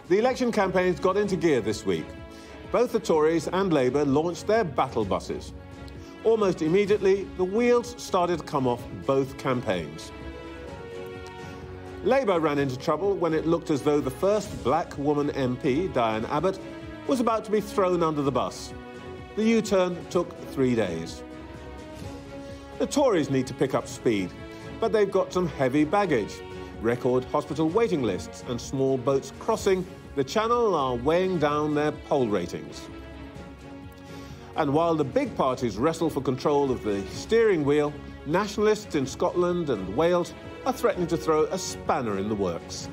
The election campaigns got into gear this week. Both the Tories and Labour launched their battle buses. Almost immediately, the wheels started to come off both campaigns. Labour ran into trouble when it looked as though the first black woman MP, Diane Abbott, was about to be thrown under the bus. The U-turn took 3 days. The Tories need to pick up speed, but they've got some heavy baggage. Record hospital waiting lists and small boats crossing the Channel are weighing down their poll ratings. And while the big parties wrestle for control of the steering wheel, nationalists in Scotland and Wales are threatening to throw a spanner in the works.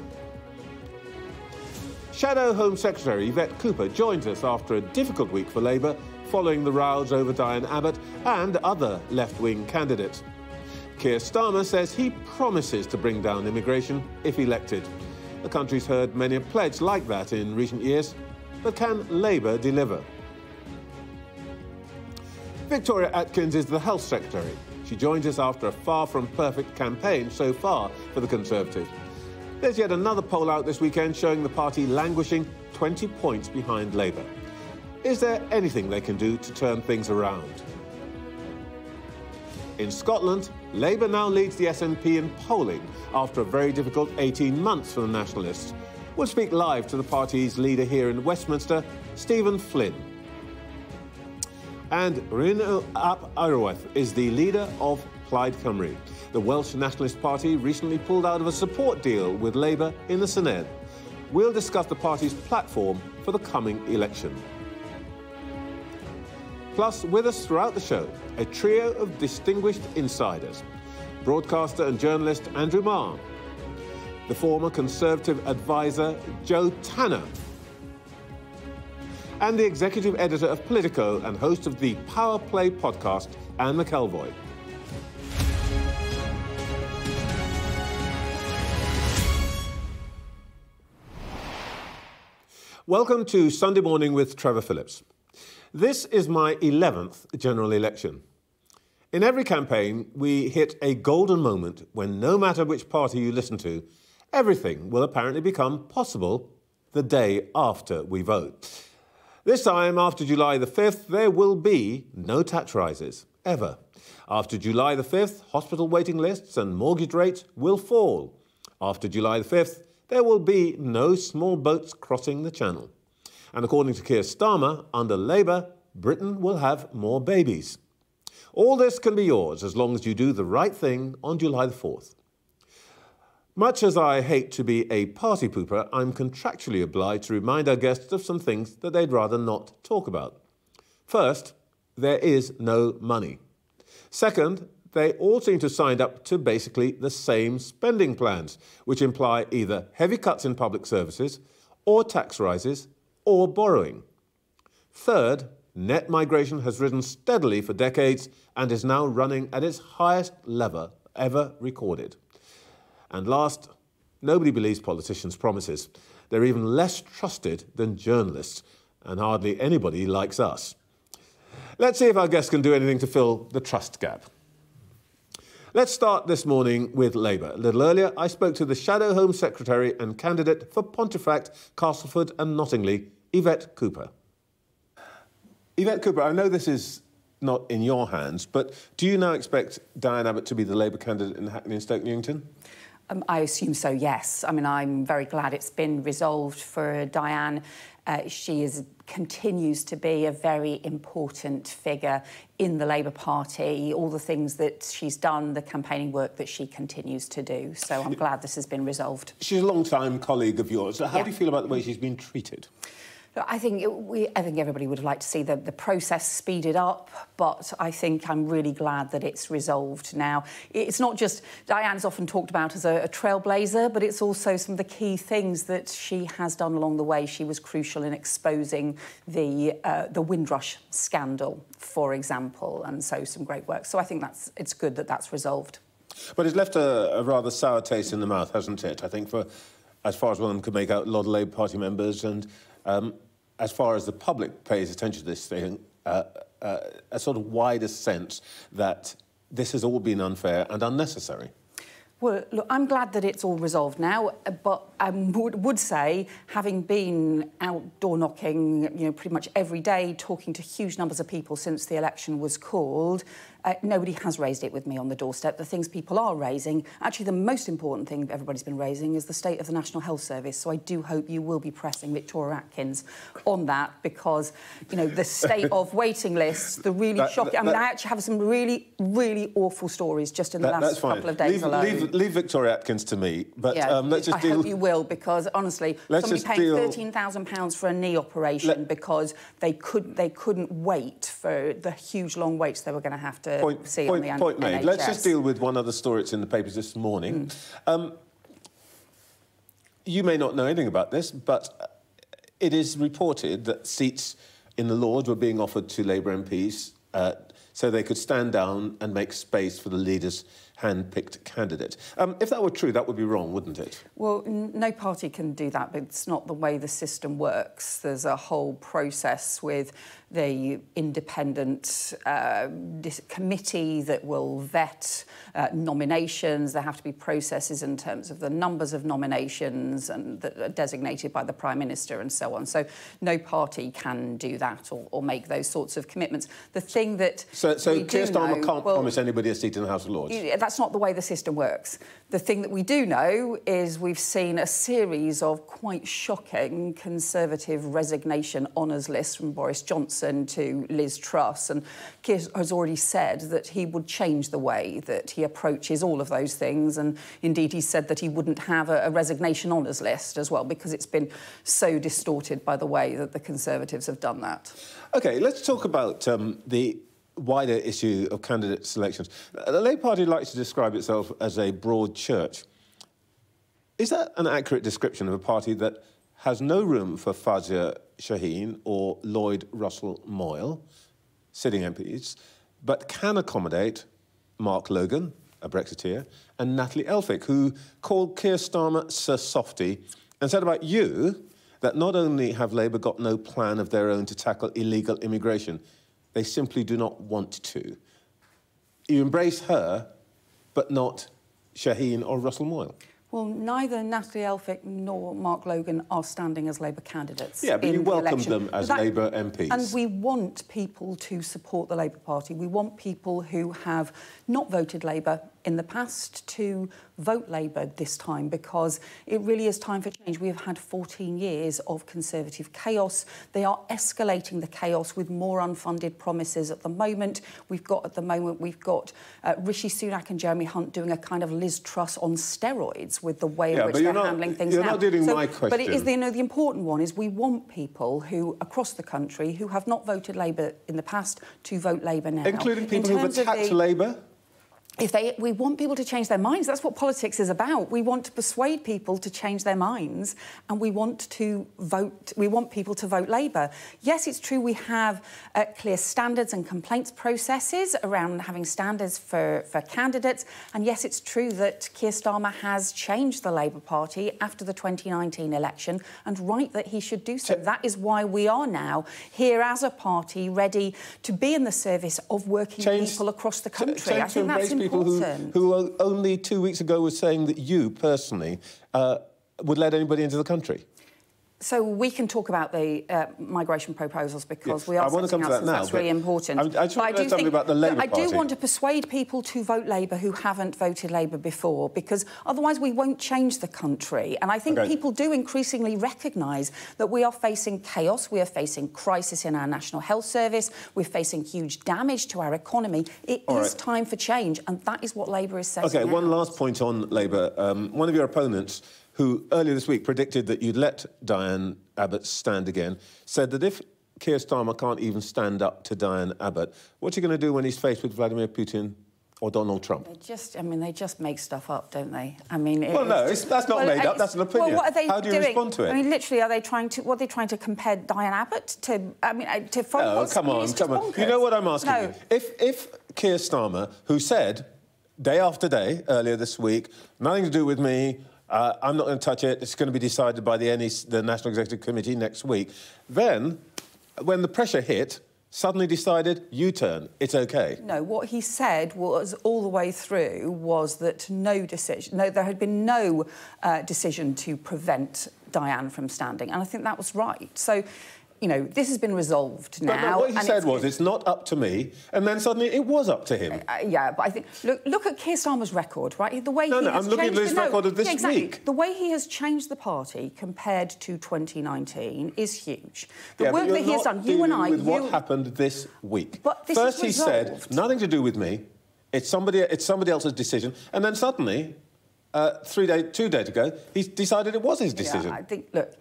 Shadow Home Secretary Yvette Cooper joins us after a difficult week for Labour following the rows over Diane Abbott and other left-wing candidates. Keir Starmer says he promises to bring down immigration if elected. The country's heard many a pledge like that in recent years, but can Labour deliver? Victoria Atkins is the Health Secretary. She joins us after a far-from-perfect campaign so far for the Conservatives. There's yet another poll out this weekend showing the party languishing 20 points behind Labour. Is there anything they can do to turn things around? In Scotland, Labour now leads the SNP in polling after a very difficult 18 months for the Nationalists. We'll speak live to the party's leader here in Westminster, Stephen Flynn. And Rhino ap Arwath is the leader of Plaid Cymru. The Welsh Nationalist Party recently pulled out of a support deal with Labour in the Senedd. We'll discuss the party's platform for the coming election. Plus, with us throughout the show, a trio of distinguished insiders. Broadcaster and journalist Andrew Marr, the former Conservative advisor Joe Tanner, and the executive editor of Politico and host of the Power Play podcast, Anne McElvoy. Welcome to Sunday Morning with Trevor Phillips. This is my 11th general election. In every campaign, we hit a golden moment when no matter which party you listen to, everything will apparently become possible the day after we vote. This time, after July the 5th, there will be no tax rises, ever. After July the 5th, hospital waiting lists and mortgage rates will fall. After July the 5th, there will be no small boats crossing the Channel. And according to Keir Starmer, under Labour, Britain will have more babies. All this can be yours as long as you do the right thing on July the 4th. Much as I hate to be a party pooper, I'm contractually obliged to remind our guests of some things that they'd rather not talk about. First, there is no money. Second, they all seem to sign up to basically the same spending plans, which imply either heavy cuts in public services, or tax rises, or borrowing. Third, net migration has risen steadily for decades and is now running at its highest level ever recorded. And last, nobody believes politicians' promises. They're even less trusted than journalists, and hardly anybody likes us. Let's see if our guests can do anything to fill the trust gap. Let's start this morning with Labour. A little earlier, I spoke to the Shadow Home Secretary and candidate for Pontefract, Castleford and Nottingley, Yvette Cooper. Yvette Cooper, I know this is not in your hands, but do you now expect Diane Abbott to be the Labour candidate in Hackney and Stoke Newington? I assume so, yes. I mean, I'm very glad it's been resolved for Diane. She continues to be a very important figure in the Labour Party. All the things that she's done, the campaigning work that she continues to do. So I'm glad this has been resolved. She's a long-time colleague of yours. How do you feel about the way she's been treated? I think everybody would have liked to see the process speeded up, but I think I'm really glad that it's resolved now. It's not just Diane's often talked about as a trailblazer, but it's also some of the key things that she has done along the way. She was crucial in exposing the Windrush scandal, for example, and so some great work. So I think it's good that that's resolved. But it's left a rather sour taste in the mouth, hasn't it? I think as far as one could make out, a lot of Labour Party members and as far as the public pays attention to this thing, a sort of wider sense that this has all been unfair and unnecessary. Well, look, I'm glad that it's all resolved now, but I would say, having been out door knocking, pretty much every day, talking to huge numbers of people since the election was called, nobody has raised it with me on the doorstep. The things people are raising, actually the most important thing everybody's been raising is the state of the National Health Service. So I do hope you will be pressing Victoria Atkins on that because, the state of waiting lists, the really shocking... I actually have some really, really awful stories just in the last couple of days alone. Leave Victoria Atkins to me, but let's just deal... I hope you will, because, honestly, somebody paying £13,000 for a knee operation because they couldn't wait for the huge long waits they were going to have to see on the NHS. Point made. Let's just deal with one other story that's in the papers this morning. You may not know anything about this, but it is reported that seats in the Lords were being offered to Labour MPs so they could stand down and make space for the leader's hand-picked candidate. If that were true, that would be wrong, wouldn't it? Well, no party can do that, but it's not the way the system works. There's a whole process with the independent committee that will vet nominations. There have to be processes in terms of the numbers of nominations and that are designated by the Prime Minister and so on. So no party can do that or make those sorts of commitments. The thing that So Keir Starmer can't promise anybody a seat in the House of Lords? That's not the way the system works. The thing that we do know is we've seen a series of quite shocking Conservative resignation honours lists from Boris Johnson to Liz Truss, and Keir has already said that he would change the way that he approaches all of those things, and indeed he said that he wouldn't have a resignation honours list as well because it's been so distorted by the way that the Conservatives have done that. OK, let's talk about the wider issue of candidate selections. The Labour Party likes to describe itself as a broad church. Is that an accurate description of a party that has no room for Fazia Shaheen or Lloyd Russell Moyle, sitting MPs, but can accommodate Mark Logan, a Brexiteer, and Natalie Elphicke, who called Keir Starmer Sir Softy and said about you that not only have Labour got no plan of their own to tackle illegal immigration, they simply do not want to. You embrace her, but not Shaheen or Russell Moyle. Well, neither Natalie Elphicke nor Mark Logan are standing as Labour candidates. Yeah, but you welcome them as Labour MPs. And we want people to support the Labour Party. We want people who have not voted Labour in the past to vote Labour this time, because it really is time for change. We have had 14 years of Conservative chaos. They are escalating the chaos with more unfunded promises at the moment. We've got Rishi Sunak and Jeremy Hunt doing a kind of Liz Truss on steroids with the way in which they're handling things now. You're not dealing with my question. But it is, the important one is we want people who, across the country, who have not voted Labour in the past to vote Labour now. Including people who've attacked Labour? We want people to change their minds. That's what politics is about. We want to persuade people to change their minds, and we want to vote. We want people to vote Labour. Yes, it's true we have clear standards and complaints processes around having standards for candidates, and yes, it's true that Keir Starmer has changed the Labour Party after the 2019 election, and right that he should do so. That is why we are now here as a party, ready to be in the service of working people across the country. I think that's important. People who only 2 weeks ago were saying that you, personally, would let anybody into the country. So we can talk about the migration proposals because we are setting out that's really important. I just want to know something about the Labour Party. I do want to persuade people to vote Labour who haven't voted Labour before, because otherwise we won't change the country. And I think people do increasingly recognise that we are facing chaos, we are facing crisis in our National Health Service, we're facing huge damage to our economy. It is time for change, and that is what Labour is setting out. One last point on Labour. One of your opponents, who earlier this week predicted that you'd let Diane Abbott stand again, said that if Keir Starmer can't even stand up to Diane Abbott, what's he going to do when he's faced with Vladimir Putin or Donald Trump? They just make stuff up, don't they? I mean, that's not made up. That's an opinion. Well, what are they How do you respond to it? I mean, literally, are they trying to compare Diane Abbott to? To phone calls? Oh, come on. You know what I'm asking you? If Keir Starmer, who said day after day earlier this week, nothing to do with me, I'm not going to touch it, it's going to be decided by the National Executive Committee next week, then, when the pressure hit, suddenly decided, U-turn, it's OK? No, what he said was all the way through was that there had been no decision to prevent Diane from standing, and I think that was right. So, you know, this has been resolved now. But no, what he said was, it's not up to me, and then suddenly it was up to him. Yeah, but I think, look at Keir Starmer's record, right? The way he has I'm looking at his record of this week. The way he has changed the party compared to 2019 is huge. The yeah, work that he has done, you and I... with what happened this week. But this First is he said, nothing to do with me, it's somebody else's decision, and then suddenly, 2 days ago, he decided it was his decision. Yeah, I think, look...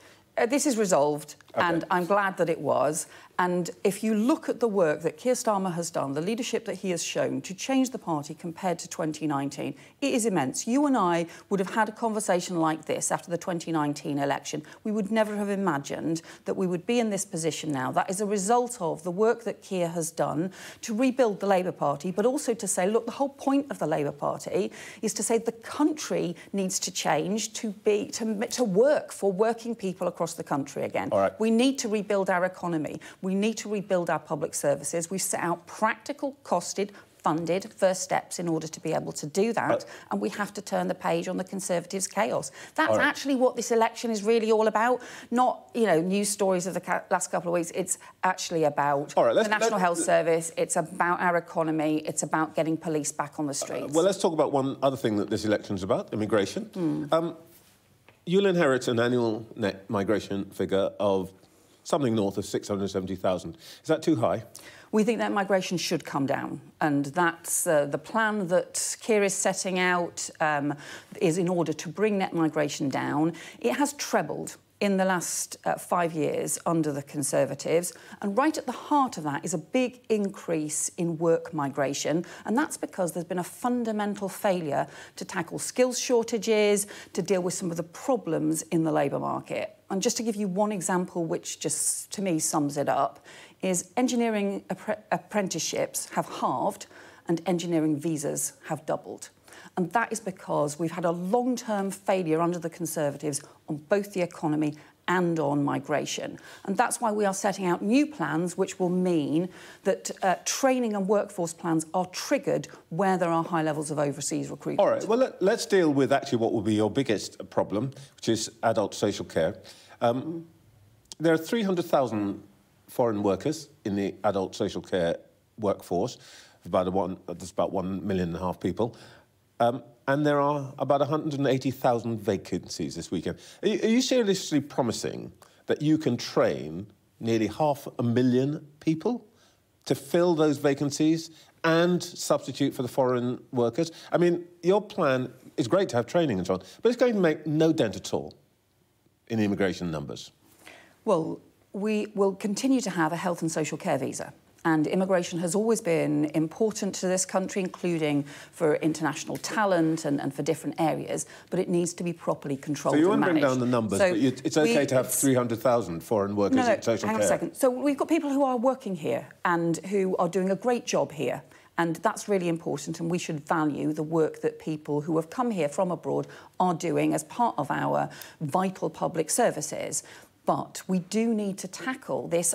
this is resolved, okay. And I'm glad that it was. And if you look at the work that Keir Starmer has done, the leadership that he has shown to change the party compared to 2019, it is immense. You and I would have had a conversation like this after the 2019 election. We would never have imagined that we would be in this position now. That is a result of the work that Keir has done to rebuild the Labour Party, but also to say, look, the whole point of the Labour Party is to say the country needs to change to work for working people across the country again. All right. We need to rebuild our economy. We need to rebuild our public services. We've set out practical, costed, funded first steps in order to be able to do that, and we have to turn the page on the Conservatives' chaos. That's actually what this election is really all about, not, you know, news stories of the last couple of weeks. It's actually about the National Health Service, it's about our economy, it's about getting police back on the streets. Well, let's talk about one other thing that this election's about, immigration. You'll inherit an annual net migration figure of something north of 670,000. Is that too high? We think that migration should come down, and that's the plan that Keir is setting out is in order to bring net migration down. It has trebled in the last 5 years under the Conservatives, and right at the heart of that is a big increase in work migration, and that's because there's been a fundamental failure to tackle skills shortages, to deal with some of the problems in the labour market. And just to give you one example, which just, to me, sums it up, is engineering apprenticeships have halved and engineering visas have doubled. And that is because we've had a long-term failure under the Conservatives on both the economy and on migration. And that's why we are setting out new plans which will mean that training and workforce plans are triggered where there are high levels of overseas recruitment. All right, well, let's deal with actually what will be your biggest problem, which is adult social care. There are 300,000 foreign workers in the adult social care workforce. There's about 1.5 million people. And there are about 180,000 vacancies this weekend. Are you seriously promising that you can train nearly 500,000 people to fill those vacancies and substitute for the foreign workers? I mean, your plan is great to have training and so on, but it's going to make no dent at all in the immigration numbers. Well, we will continue to have a health and social care visa. And immigration has always been important to this country, including for international talent and for different areas, but it needs to be properly controlled and managed. So you want to bring down the numbers, but it's OK to have 300,000 foreign workers in social care? Hang on a second. So we've got people who are working here and who are doing a great job here, and that's really important, and we should value the work that people who have come here from abroad are doing as part of our vital public services. But we do need to tackle this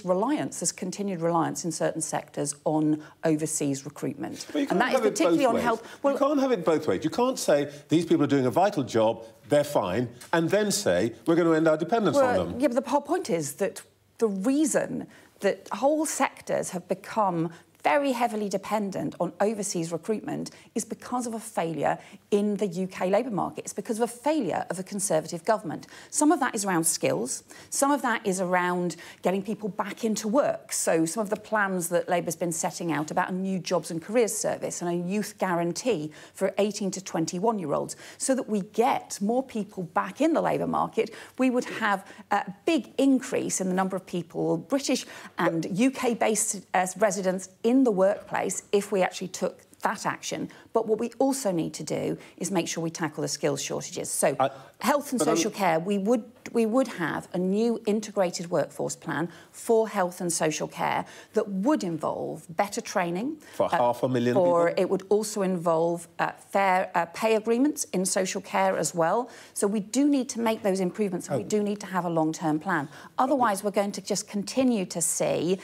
reliance, this continued reliance in certain sectors on overseas recruitment. And that is particularly on health. Well, you can't have it both ways. You can't say these people are doing a vital job, they're fine, and then say we're going to end our dependence on them. Yeah, but the whole point is that the reason that whole sectors have become very heavily dependent on overseas recruitment is because of a failure in the UK labour market. It's because of a failure of the Conservative government. Some of that is around skills. Some of that is around getting people back into work. So some of the plans that Labour's been setting out about a new jobs and careers service and a youth guarantee for 18 to 21-year-olds so that we get more people back in the labour market, we would have a big increase in the number of people, British and UK-based residents in the workplace if we actually took that action. But what we also need to do is make sure we tackle the skills shortages. So health and social care, we would we would have a new integrated workforce plan for health and social care that would involve better training. For 500,000 people? It would also involve fair pay agreements in social care as well. So we do need to make those improvements, and we do need to have a long-term plan. Otherwise, we're going to just continue to see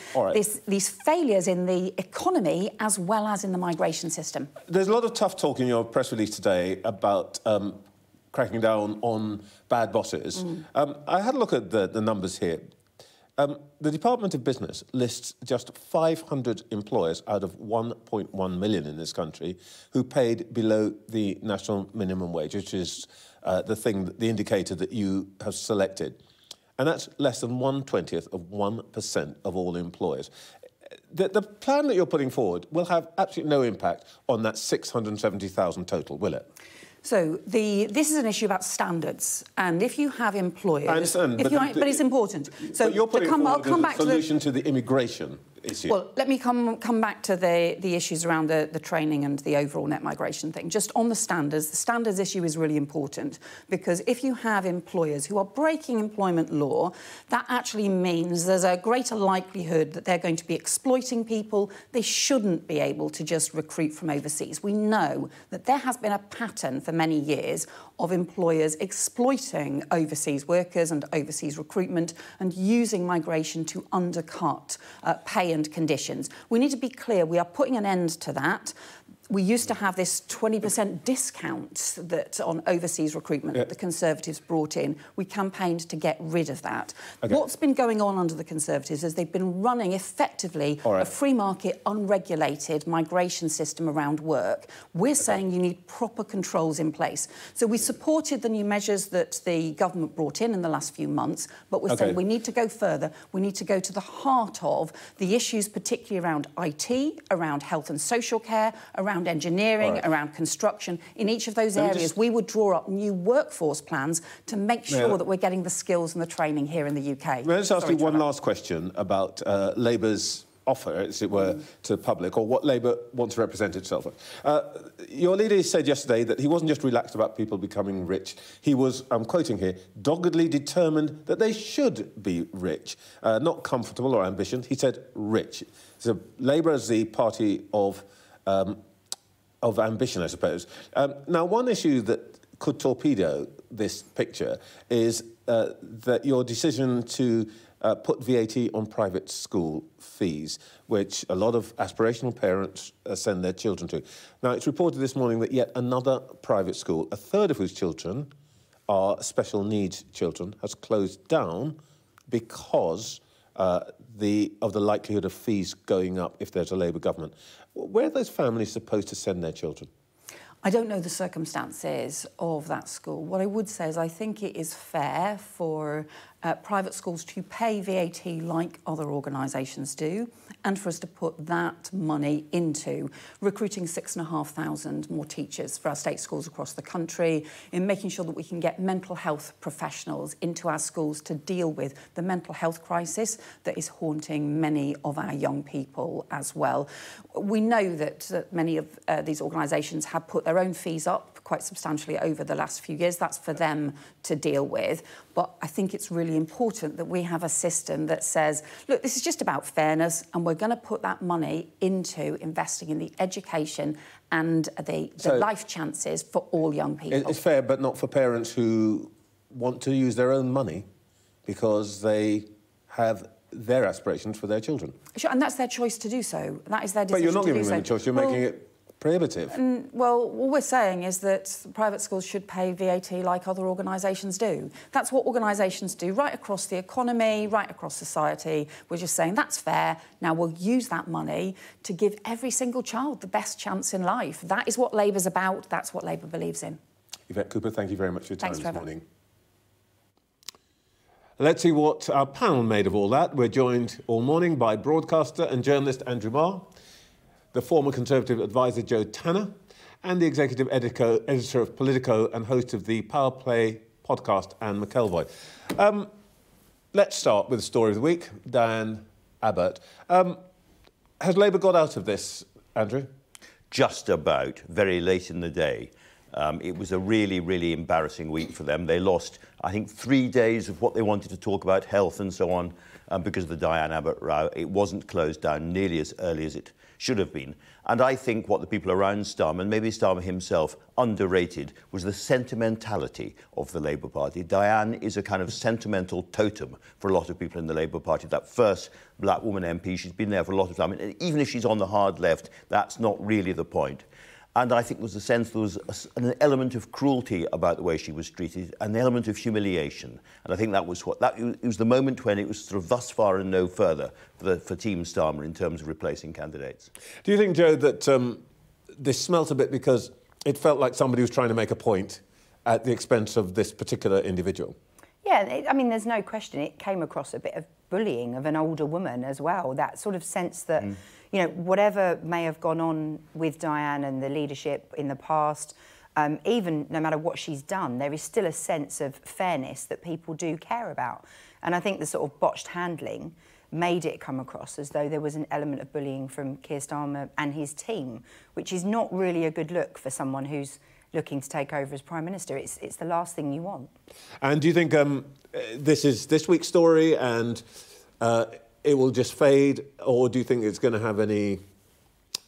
these failures in the economy as well as in the migration system. There's a lot of tough talk in your press release today about cracking down on bad bosses. I had a look at the numbers here. The Department of Business lists just 500 employers out of 1.1 million in this country who paid below the national minimum wage, which is the indicator that you have selected. And that's less than 1/20th of 1% of all employers. The plan that you're putting forward will have absolutely no impact on that 670,000 total, will it? So this is an issue about standards, and if you have employers, I understand, but it's important. So you're putting I'll come back to the solution to the immigration issue. Well, let me come back to the issues around the training and the overall net migration thing. Just on the standards issue is really important, because if you have employers who are breaking employment law, that actually means there's a greater likelihood that they're going to be exploiting people. They shouldn't be able to just recruit from overseas. We know that there has been a pattern for many years of employers exploiting overseas workers and overseas recruitment and using migration to undercut pay and conditions. We need to be clear, we are putting an end to that. We used to have this 20% discount that on overseas recruitment that the Conservatives brought in. We campaigned to get rid of that. Okay. What's been going on under the Conservatives is they've been running effectively a free market, unregulated migration system around work. We're saying you need proper controls in place. So we supported the new measures that the government brought in the last few months, but we're saying we need to go further. We need to go to the heart of the issues, particularly around IT, around health and social care, around engineering, around construction. In each of those areas, we would draw up new workforce plans to make sure that we're getting the skills and the training here in the UK. May I just ask you one last question about Labour's offer, as it were, to the public, or what Labour wants to represent itself with. Your leader said yesterday that he wasn't just relaxed about people becoming rich. He was, I'm quoting here, doggedly determined that they should be rich. Not comfortable or ambition. He said rich. So Labour is the party of ambition, I suppose. Now, one issue that could torpedo this picture is that your decision to put VAT on private school fees, which a lot of aspirational parents send their children to. Now, it's reported this morning that yet another private school, a third of whose children are special needs children, has closed down because of the likelihood of fees going up if there's a Labour government. Where are those families supposed to send their children? I don't know the circumstances of that school. What I would say is I think it is fair for private schools to pay VAT like other organisations do, and for us to put that money into recruiting 6,500 more teachers for our state schools across the country, in making sure that we can get mental health professionals into our schools to deal with the mental health crisis that is haunting many of our young people as well. We know that many of these organisations have put their own fees up quite substantially over the last few years. That's for them to deal with. But I think it's really important that we have a system that says, look, this is just about fairness, and we're going to put that money into investing in the education and the life chances for all young people. It's fair, but not for parents who want to use their own money because they have their aspirations for their children. Sure, and that's their choice to do so. That is their decision. But you're not giving them a choice, you're making it prohibitive. Well, all we're saying is that private schools should pay VAT like other organisations do. That's what organisations do right across the economy, right across society. We're just saying that's fair. Now we'll use that money to give every single child the best chance in life. That is what Labour's about. That's what Labour believes in. Yvette Cooper, thank you very much for your time this Trevor. morning. Let's see what our panel made of all that. We're joined all morning by broadcaster and journalist Andrew Marr, the former Conservative advisor Joe Tanner, and the executive editor of Politico and host of the Power Play podcast, Anne McElvoy. Let's start with the story of the week, Diane Abbott. Has Labour got out of this, Andrew? Just about, very late in the day. It was a really, really embarrassing week for them. They lost, I think, 3 days of what they wanted to talk about, health and so on, because of the Diane Abbott row. It wasn't closed down nearly as early as it should have been. And I think what the people around Starmer, and maybe Starmer himself, underrated was the sentimentality of the Labour Party. Diane is a kind of sentimental totem for a lot of people in the Labour Party. That first black woman MP, she's been there for a lot of time. And even if she's on the hard left, that's not really the point. And I think there was a sense there was an element of cruelty about the way she was treated, an element of humiliation. And I think that was it was the moment when it was sort of thus far and no further for Team Starmer in terms of replacing candidates. Do you think, Joe, that this smelt a bit because it felt like somebody was trying to make a point at the expense of this particular individual? Yeah, I mean, there's no question it came across a bit of bullying of an older woman as well. That sort of sense that, you know, whatever may have gone on with Diane and the leadership in the past, even no matter what she's done, there is still a sense of fairness that people do care about. And I think the sort of botched handling made it come across as though there was an element of bullying from Keir Starmer and his team, which is not really a good look for someone who's looking to take over as Prime Minister. It's the last thing you want. And do you think this is this week's story and it will just fade, or do you think it's going to have any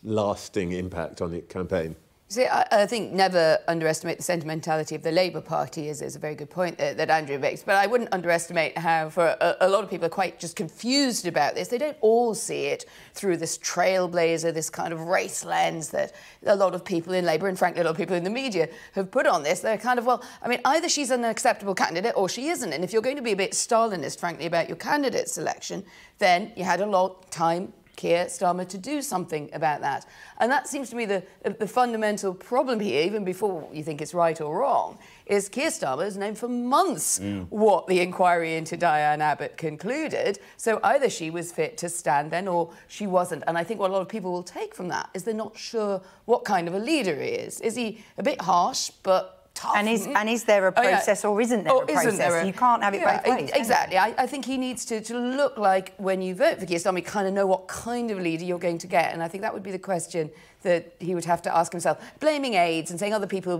lasting impact on the campaign? See, I think never underestimate the sentimentality of the Labour Party is a very good point that Andrew makes. But I wouldn't underestimate how, for a lot of people are quite just confused about this. They don't all see it through this trailblazer, this kind of race lens that a lot of people in Labour and, frankly, a lot of people in the media have put on this. They're kind of, well, I mean, either she's an acceptable candidate or she isn't. And if you're going to be a bit Stalinist, frankly, about your candidate selection, then you had a long time Keir Starmer to do something about that. And that seems to me the fundamental problem here, even before you think it's right or wrong, is Keir Starmer has known for months what the inquiry into Diane Abbott concluded. So either she was fit to stand then or she wasn't. And I think what a lot of people will take from that is they're not sure what kind of a leader he is. Is he a bit harsh but tough? And is there a process or isn't there a process? You can't have it both ways. Exactly. I think he needs to look like, when you vote for Keir Starmer, you kind of know what kind of leader you're going to get. And I think that would be the question that he would have to ask himself. Blaming aides and saying other people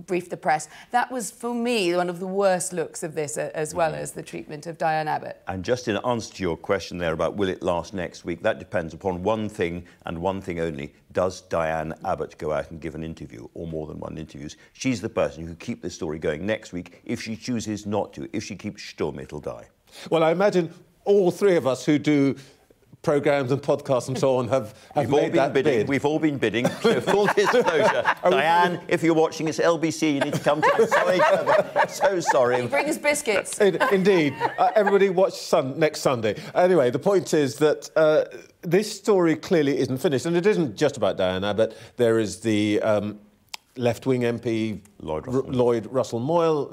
briefed the press, that was, for me, one of the worst looks of this, as well as the treatment of Diane Abbott. And just in answer to your question there about will it last next week, that depends upon one thing and one thing only. Does Diane Abbott go out and give an interview, or more than one interviews? She's the person who could keep this story going next week. If she chooses not to, if she keeps stum, it'll die. Well, I imagine all three of us who do programmes and podcasts and so on have made that bid. We've all been bidding. Full disclosure. Diane, if you're watching, it's LBC. You need to come to us. Sorry, Trevor. So sorry. Bring us biscuits. Indeed. Everybody watch next Sunday. Anyway, the point is that this story clearly isn't finished. And it isn't just about Diane Abbott. There is the left-wing MP Lloyd Russell Moyle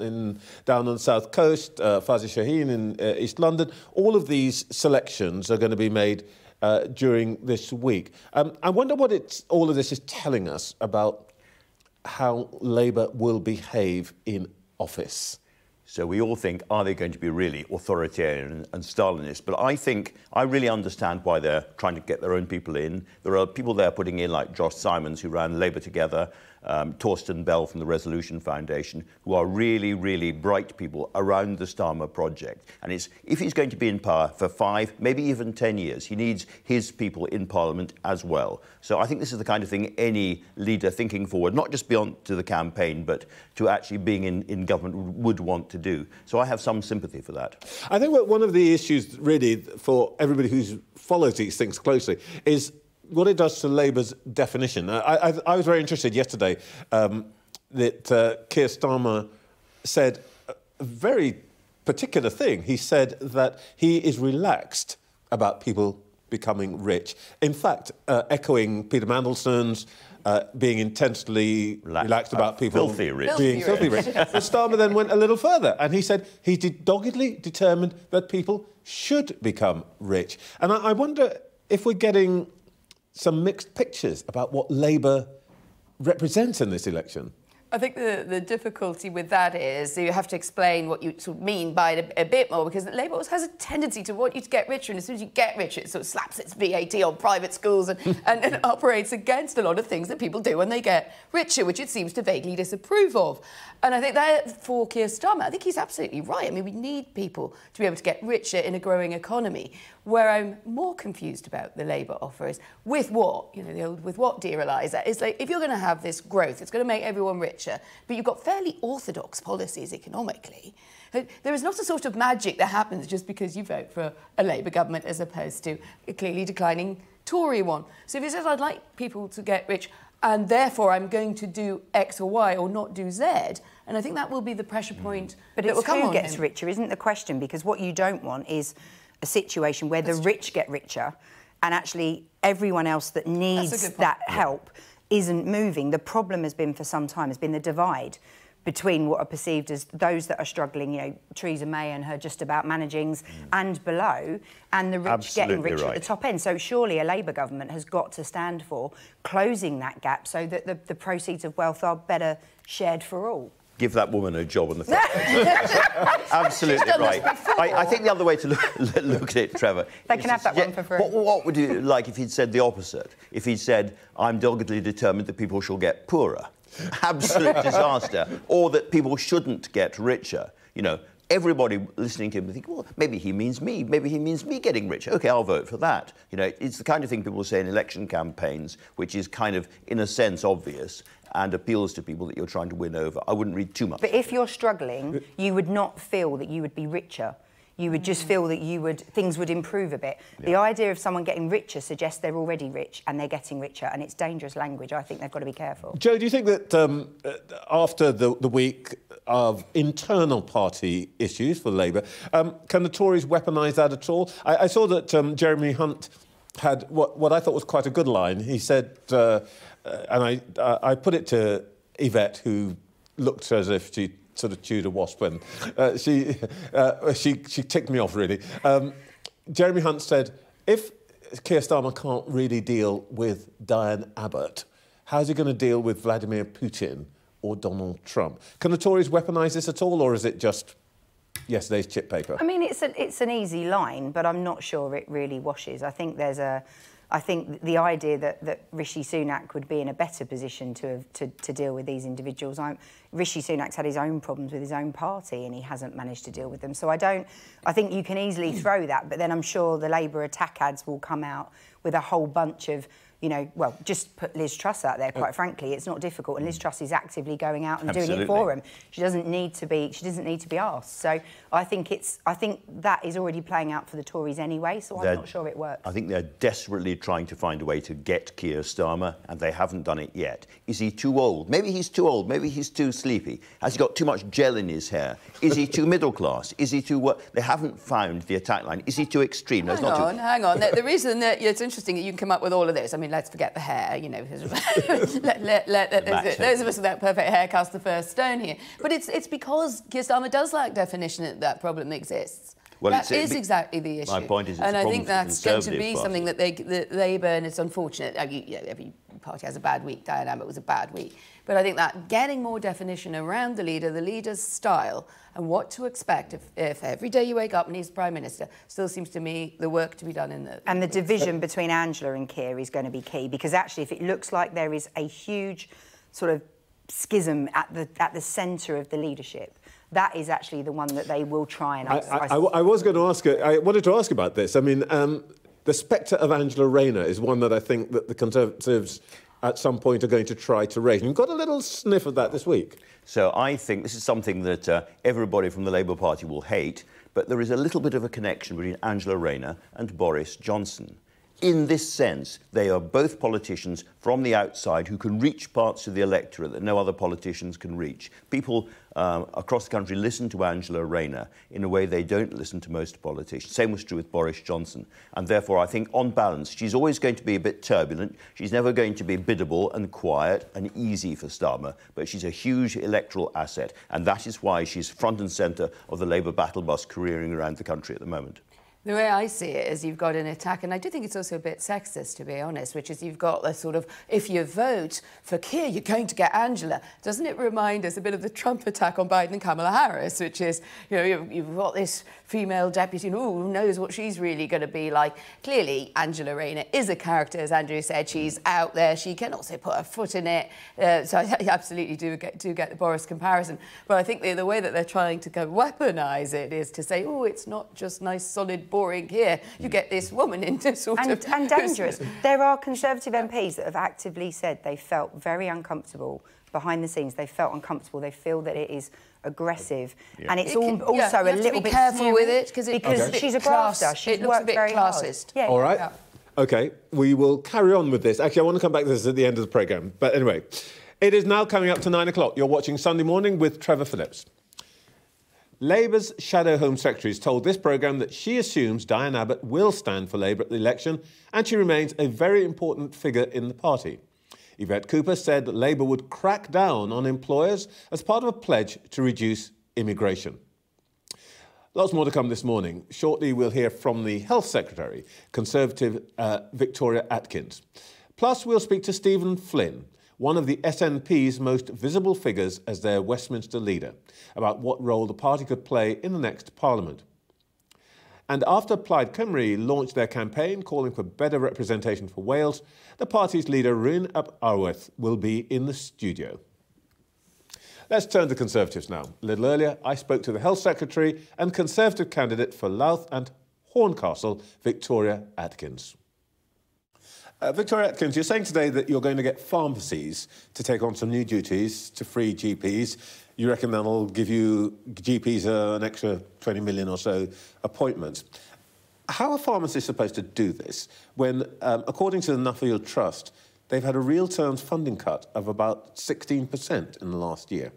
down on the south coast, Fawzi Shaheen in East London. All of these selections are going to be made during this week. I wonder what all of this is telling us about how Labour will behave in office. So we all think, are they going to be really authoritarian and Stalinist? But I really understand why they're trying to get their own people in. There are people there putting in, like Josh Simons, who ran Labour Together, Torsten Bell from the Resolution Foundation, who are really, really bright people around the Starmer project. And if he's going to be in power for 5, maybe even 10 years, he needs his people in Parliament as well. So I think this is the kind of thing any leader thinking forward, not just beyond to the campaign, but to actually being in government would want to do. So I have some sympathy for that. I think one of the issues, really, for everybody who follows these things closely is what it does to Labour's definition. I was very interested yesterday that Keir Starmer said a very particular thing. He said that he is relaxed about people becoming rich. In fact, echoing Peter Mandelson's being intensely relaxed about people being filthy rich. But Starmer then went a little further and he said he's doggedly determined that people should become rich. And I wonder if we're getting some mixed pictures about what Labour represents in this election. I think the difficulty with that is you have to explain what you sort of mean by it a bit more, because Labour always has a tendency to want you to get richer, and as soon as you get richer, it sort of slaps its VAT on private schools and operates against a lot of things that people do when they get richer, which it seems to vaguely disapprove of. And I think that for Keir Starmer, I think he's absolutely right. I mean, we need people to be able to get richer in a growing economy. Where I'm more confused about the Labour offer is with what, you know, the old with what, dear Eliza, is like if you're going to have this growth, it's going to make everyone richer, but you've got fairly orthodox policies economically. There is not a sort of magic that happens just because you vote for a Labour government as opposed to a clearly declining Tory one. So if he says, I'd like people to get rich, and therefore I'm going to do X or Y or not do Z, and I think that will be the pressure point but that will come on who gets him. richer isn't the question, because what you don't want is a situation where the rich get richer and actually everyone else that needs that help isn't moving. The problem has been for some time, has been the divide between what are perceived as those that are struggling, you know, Theresa May and her just about managings and below, and the rich getting richer at the top end. So surely a Labour government has got to stand for closing that gap so that the proceeds of wealth are better shared for all. Give that woman a job on the front. Absolutely right. I think the other way to look at it, Trevor... They can have that one for free. What would you like if he'd said the opposite? If he'd said, I'm doggedly determined that people shall get poorer? Absolute disaster. Or that people shouldn't get richer. You know, everybody listening to him would think, well, maybe he means me. Maybe he means me getting rich. OK, I'll vote for that. You know, it's the kind of thing people say in election campaigns, which is kind of, in a sense, obvious and appeals to people that you're trying to win over. I wouldn't read too much. But if you're struggling, you would not feel that you would be richer. You would just feel that things would improve a bit. Yeah. The idea of someone getting richer suggests they're already rich and they're getting richer, and it's dangerous language. I think they've got to be careful. Joe, do you think that after the week of internal party issues for Labour, can the Tories weaponise that at all? I saw that Jeremy Hunt had what I thought was quite a good line. He said, and I put it to Yvette, who looked as if she sort of chewed a wasp when she ticked me off, really. Jeremy Hunt said, if Keir Starmer can't really deal with Diane Abbott, how's he going to deal with Vladimir Putin or Donald Trump? Can the Tories weaponise this at all, or is it just yesterday's chip paper? I mean, it's an easy line, but I'm not sure it really washes. I think the idea that Rishi Sunak would be in a better position to deal with these individuals. Rishi Sunak's had his own problems with his own party and he hasn't managed to deal with them. So I think you can easily throw that, but then I'm sure the Labour attack ads will come out with a whole bunch of, you know, well, just put Liz Truss out there, quite frankly. It's not difficult, and Liz Truss is actively going out and doing it for him. She doesn't need to be asked. So I think that is already playing out for the Tories anyway, so I'm not sure it works. I think they're desperately trying to find a way to get Keir Starmer, and they haven't done it yet. Is he too old? Maybe he's too old. Maybe he's too sleepy. Has he got too much gel in his hair? Is he too middle class? Is he too... They haven't found the attack line. Is he too extreme? Hang on. The reason that it's interesting that you can come up with all of this, I mean, let's forget the hair, you know. let those of us with that perfect hair cast the first stone here. But it's because Keir Starmer does lack definition that problem exists. Well, that is exactly the issue. My point is, and I think that's going to be something that Labour, and it's unfortunate. Every party has a bad week. Diane Abbott was a bad week. But I think that getting more definition around the leader's style, and what to expect if every day you wake up and he's Prime Minister, still seems to me the work to be done in the... And the division between Angela and Keir is going to be key, because actually if it looks like there is a huge sort of schism at the centre of the leadership, that is actually the one that they will try and... I was going to ask... I wanted to ask about this. I mean, the spectre of Angela Rayner is one that I think that the Conservatives at some point are going to try to raise. And you've got a little sniff of that this week. So I think this is something that everybody from the Labour Party will hate, but there is a little bit of a connection between Angela Rayner and Boris Johnson. In this sense, they are both politicians from the outside who can reach parts of the electorate that no other politicians can reach. People across the country listen to Angela Rayner in a way they don't listen to most politicians. Same was true with Boris Johnson. And therefore, I think, on balance, she's always going to be a bit turbulent. She's never going to be biddable and quiet and easy for Starmer, but she's a huge electoral asset. And that is why she's front and centre of the Labour battle bus careering around the country at the moment. The way I see it is you've got an attack, and I do think it's also a bit sexist, to be honest, which is you've got the sort of, if you vote for Keir, you're going to get Angela. Doesn't it remind us a bit of the Trump attack on Biden and Kamala Harris, which is, you know, you've got this female deputy, who knows what she's really going to be like. Clearly, Angela Rayner is a character, as Andrew said. She's out there. She can also put her foot in it. So I absolutely do get the Boris comparison. But I think the way that they're trying to go weaponise it is to say, oh, it's not just nice, solid, boring here. You get this woman into sort of... And dangerous. There are Conservative MPs that have actively said they felt very uncomfortable behind the scenes. They felt uncomfortable. They feel that it is aggressive, and it's also a little bit careful with it because she's a grafter. She's worked very classist. Hard. Yeah. All right. Yeah. OK, we will carry on with this. Actually, I want to come back to this at the end of the programme. But anyway, it is now coming up to 9 o'clock. You're watching Sunday Morning with Trevor Phillips. Labour's Shadow Home Secretary has told this programme that she assumes Diane Abbott will stand for Labour at the election, and she remains a very important figure in the party. Yvette Cooper said that Labour would crack down on employers as part of a pledge to reduce immigration. Lots more to come this morning. Shortly, we'll hear from the Health Secretary, Conservative Victoria Atkins. Plus, we'll speak to Stephen Flynn, one of the SNP's most visible figures as their Westminster leader, about what role the party could play in the next Parliament. And after Plaid Cymru launched their campaign calling for better representation for Wales, the party's leader, Rhun ap Arwerth, will be in the studio. Let's turn to Conservatives now. A little earlier, I spoke to the Health Secretary and Conservative candidate for Louth and Horncastle, Victoria Atkins. Victoria Atkins, you're saying today that you're going to get pharmacies to take on some new duties to free GPs. You reckon that'll give you GPs an extra 20 million or so appointments. How are pharmacists supposed to do this when, according to the Nuffield Trust, they've had a real terms funding cut of about 16% in the last year?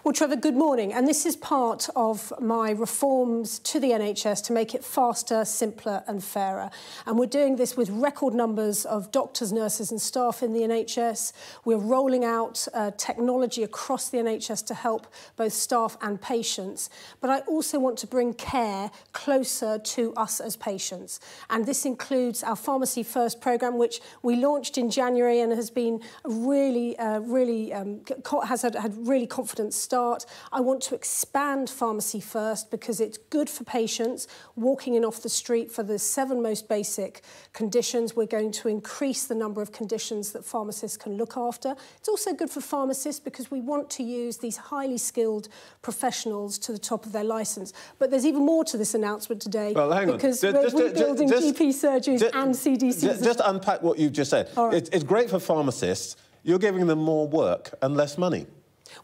Well, Trevor, good morning. And this is part of my reforms to the NHS to make it faster, simpler and fairer. And we're doing this with record numbers of doctors, nurses and staff in the NHS. We're rolling out technology across the NHS to help both staff and patients. But I also want to bring care closer to us as patients. And this includes our Pharmacy First programme, which we launched in January and has been really, has had really confident start. I want to expand Pharmacy First because it's good for patients walking in off the street for the 7 most basic conditions. We're going to increase the number of conditions that pharmacists can look after. It's also good for pharmacists because we want to use these highly skilled professionals to the top of their licence. But there's even more to this announcement today because we're rebuilding GP surgeries and CDCs. Just unpack what you've just said. Right. It's great for pharmacists. You're giving them more work and less money.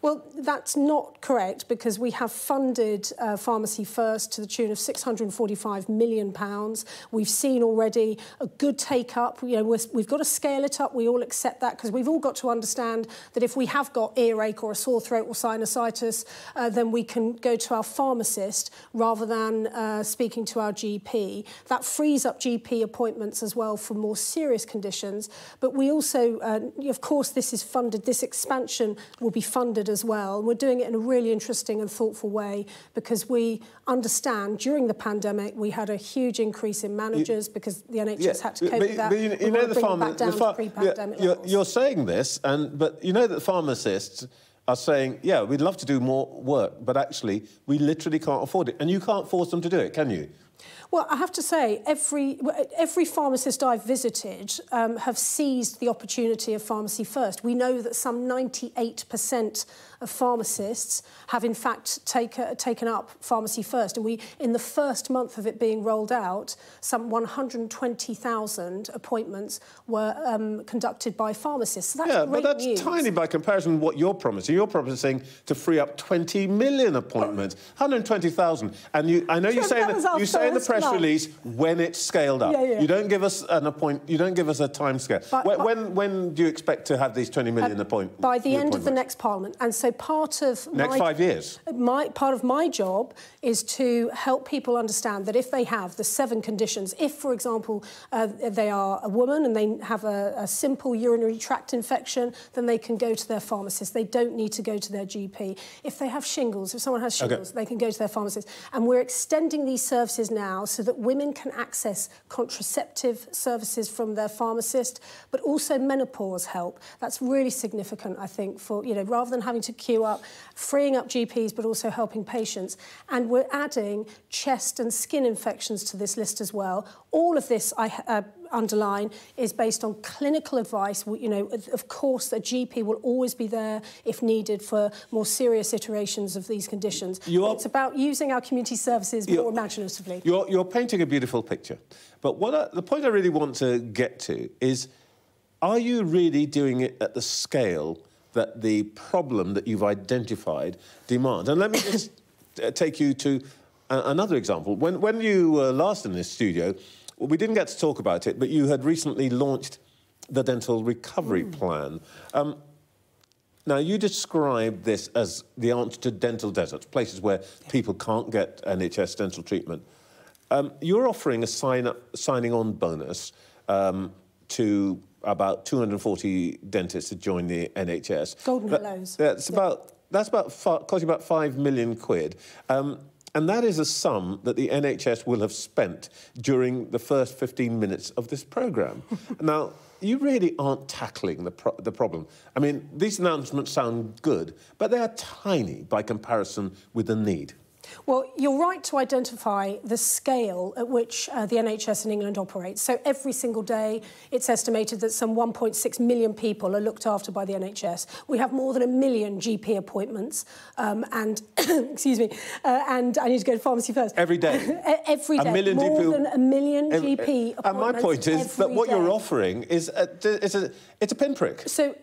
Well, that's not correct because we have funded Pharmacy First to the tune of £645 million. We've seen already a good take-up. You know, we've got to scale it up. We all accept that because we've all got to understand that if we have got earache or a sore throat or sinusitis, then we can go to our pharmacist rather than speaking to our GP. That frees up GP appointments as well for more serious conditions. But we also, of course, this is funded. This expansion will be funded as well. And we're doing it in a really interesting and thoughtful way because we understand during the pandemic we had a huge increase in managers because the NHS had to cope with that. But you know you're saying this, but you know that pharmacists are saying, yeah, we'd love to do more work, but actually we literally can't afford it. And you can't force them to do it, can you? Well, I have to say, every pharmacist I've visited have seized the opportunity of Pharmacy First. We know that some 98% of pharmacists have, in fact, taken up Pharmacy First. And in the first month of it being rolled out, some 120,000 appointments were conducted by pharmacists. So that's great but that's news. Tiny by comparison with what you're promising. You're promising to free up 20 million appointments, 120,000. And I know you say in the press release when it's scaled up. You don't give us you don't give us a time scale. When do you expect to have these 20 million appointments? By the end of the next Parliament. And so part of next 5 years. Part of my job is to help people understand that if they have the 7 conditions, if, for example, they are a woman and they have a simple urinary tract infection, then they can go to their pharmacist. They don't need to go to their GP. If they have shingles, if someone has shingles, they can go to their pharmacist. And we're extending these services now so that women can access contraceptive services from their pharmacist, but also menopause help. That's really significant, I think, for, you know, rather than having to queue up, freeing up GPs, but also helping patients. And we're adding chest and skin infections to this list as well. All of this, I underline, is based on clinical advice. You know, of course, a GP will always be there if needed for more serious iterations of these conditions. It's about using our community services more imaginatively. You're painting a beautiful picture. But the point I really want to get to is, are you really doing it at the scale that the problem that you've identified demands? And let me just take you to another example. When you were last in this studio, well, we didn't get to talk about it, but you had recently launched the Dental Recovery Plan. Now, you describe this as the answer to dental deserts, places where people can't get NHS dental treatment. You're offering a signing-on bonus to about 240 dentists to join the NHS. Golden Hellos. That's cost you about £5 million. And that is a sum that the NHS will have spent during the first 15 minutes of this programme. Now, you really aren't tackling the problem. I mean, these announcements sound good, but they are tiny by comparison with the need. Well, you're right to identify the scale at which the NHS in England operates. So every single day, it's estimated that some 1.6 million people are looked after by the NHS. We have more than 1 million GP appointments, and excuse me, and I need to go to pharmacy first. Every day. Every day. 1 million more GP. Than 1 million GP appointments. And my point is that what you're offering is it's a pinprick. So,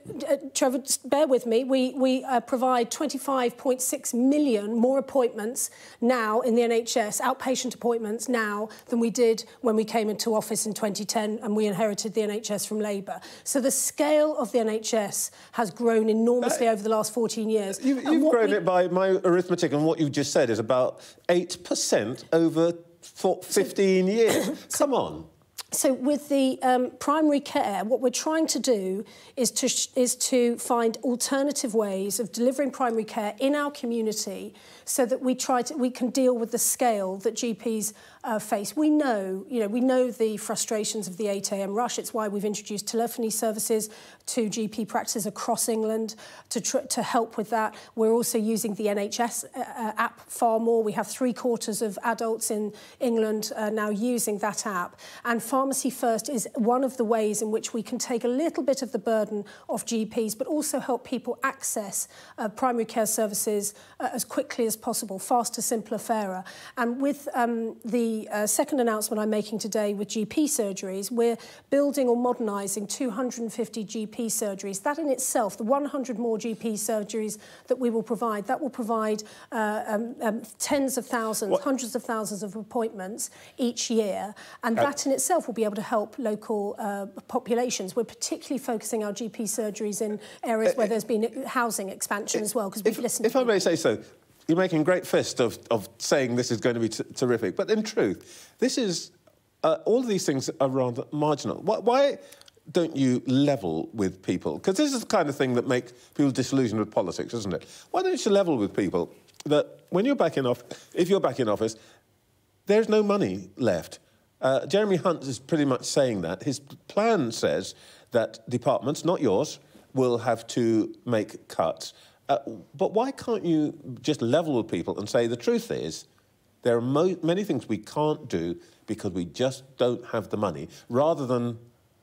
Trevor, just bear with me. We provide 25.6 million more appointments now in the NHS, outpatient appointments now, than we did when we came into office in 2010 and we inherited the NHS from Labour. So the scale of the NHS has grown enormously over the last 14 years. You've grown it by my arithmetic, and what you've just said is about 8% over 15 years. Come on. So with the primary care, what we're trying to do is to find alternative ways of delivering primary care in our community, so that we can deal with the scale that GPs face. We know the frustrations of the 8 a.m. rush. It's why we've introduced telephony services to GP practices across England to help with that. We're also using the NHS app far more. We have 3/4 of adults in England now using that app. And Pharmacy First is one of the ways in which we can take a little bit of the burden off GPs, but also help people access primary care services as quickly as possible, faster, simpler, fairer. And with the second announcement I'm making today with GP surgeries, we're building or modernising 250 GP surgeries. That in itself, the 100 more GP surgeries that we will provide, that will provide tens of thousands, hundreds of thousands of appointments each year. And that in itself will be able to help local populations. We're particularly focusing our GP surgeries in areas where there's been housing expansion as well, because we've listened to If I may say so, you're making a great fist of saying this is going to be terrific, but in truth, this is all of these things are rather marginal. Why don't you level with people? Because this is the kind of thing that makes people disillusioned with politics, isn't it? Why don't you level with people that when you're back in office, if you're back in office, there's no money left? Jeremy Hunt is pretty much saying that. His plan says that departments, not yours, will have to make cuts. But why can't you just level with people and say the truth is there are many things we can't do because we just don't have the money, rather than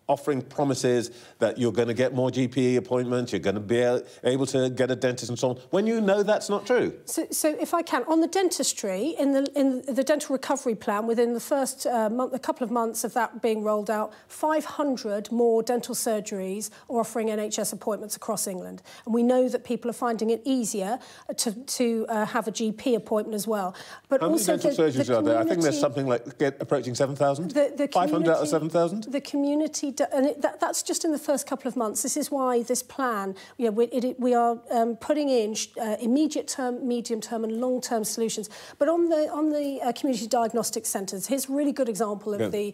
offering promises that you're going to get more GP appointments, you're going to be able to get a dentist and so on, when you know that's not true? So if I can, on the dentistry, in the Dental Recovery Plan, within the first a couple of months of that being rolled out, 500 more dental surgeries are offering NHS appointments across England. And we know that people are finding it easier to have a GP appointment as well. But how many dental surgeries are there? I think there's something like approaching 7,000? 500 out of 7,000? The community that's just in the first couple of months. This is why this plan, you know, we are putting in immediate term, medium term and long term solutions. But on the community diagnostic centres, here's a really good example of the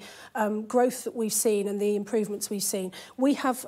growth that we've seen and the improvements we've seen. We have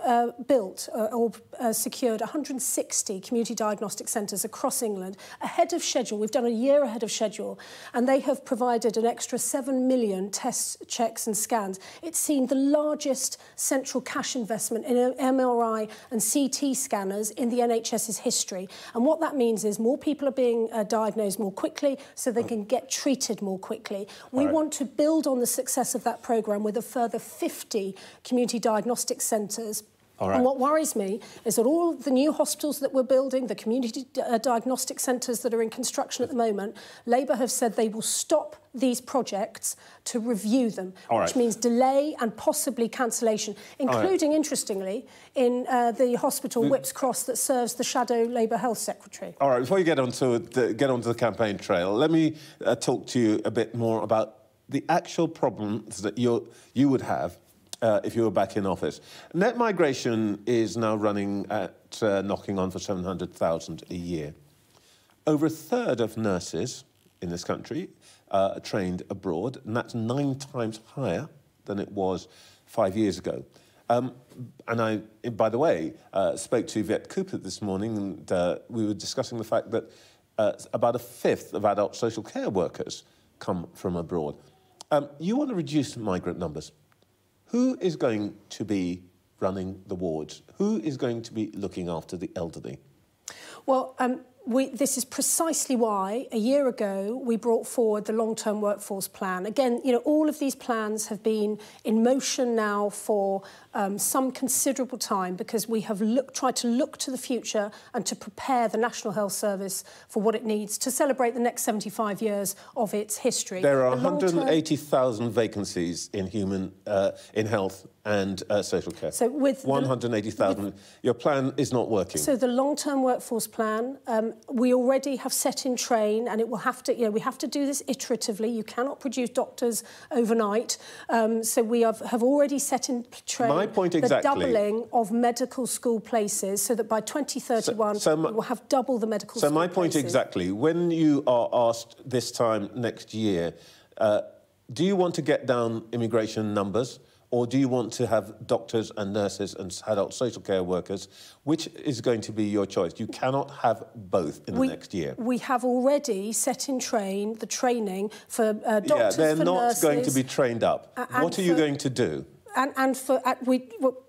built or secured 160 community diagnostic centres across England ahead of schedule. We've done a year ahead of schedule, and they have provided an extra 7 million tests, checks and scans. It's seen the largest central cash investment in MRI and CT scanners in the NHS's history. And what that means is more people are being diagnosed more quickly so they can get treated more quickly. We want to build on the success of that programme with a further 50 community diagnostic centres. And what worries me is that all the new hospitals that we're building, the community diagnostic centres that are in construction at the moment, Labour have said they will stop these projects to review them, which means delay and possibly cancellation, including, interestingly, in the hospital Whipps Cross that serves the shadow Labour Health Secretary. All right, before you get onto the campaign trail, let me talk to you a bit more about the actual problems that you would have if you were back in office. Net migration is now running at knocking on for 700,000 a year. Over a third of nurses in this country are trained abroad, and that's 9 times higher than it was 5 years ago. And I, by the way, spoke to Yvette Cooper this morning, and we were discussing the fact that about a fifth of adult social care workers come from abroad. You want to reduce migrant numbers. Who is going to be running the wards? Who is going to be looking after the elderly? Well, this is precisely why, a year ago, we brought forward the long-term workforce plan. Again, you know, all of these plans have been in motion now for some considerable time because we have tried to look to the future and to prepare the National Health Service for what it needs to celebrate the next 75 years of its history. There are 180,000 vacancies in in health and social care. So with 180,000, your plan is not working. So the long-term workforce plan, we already have set in train, and it will have to, you know, we have to do this iteratively. You cannot produce doctors overnight. So we have already set in train the doubling of medical school places, so that by 2031 we will have double the medical school places. So my point exactly, when you are asked this time next year, do you want to get down immigration numbers, or do you want to have doctors and nurses and adult social care workers? Which is going to be your choice? You cannot have both in the next year. We have already set in train the training for doctors, for nurses. Yeah, they're not going to be trained up. What are you going to do?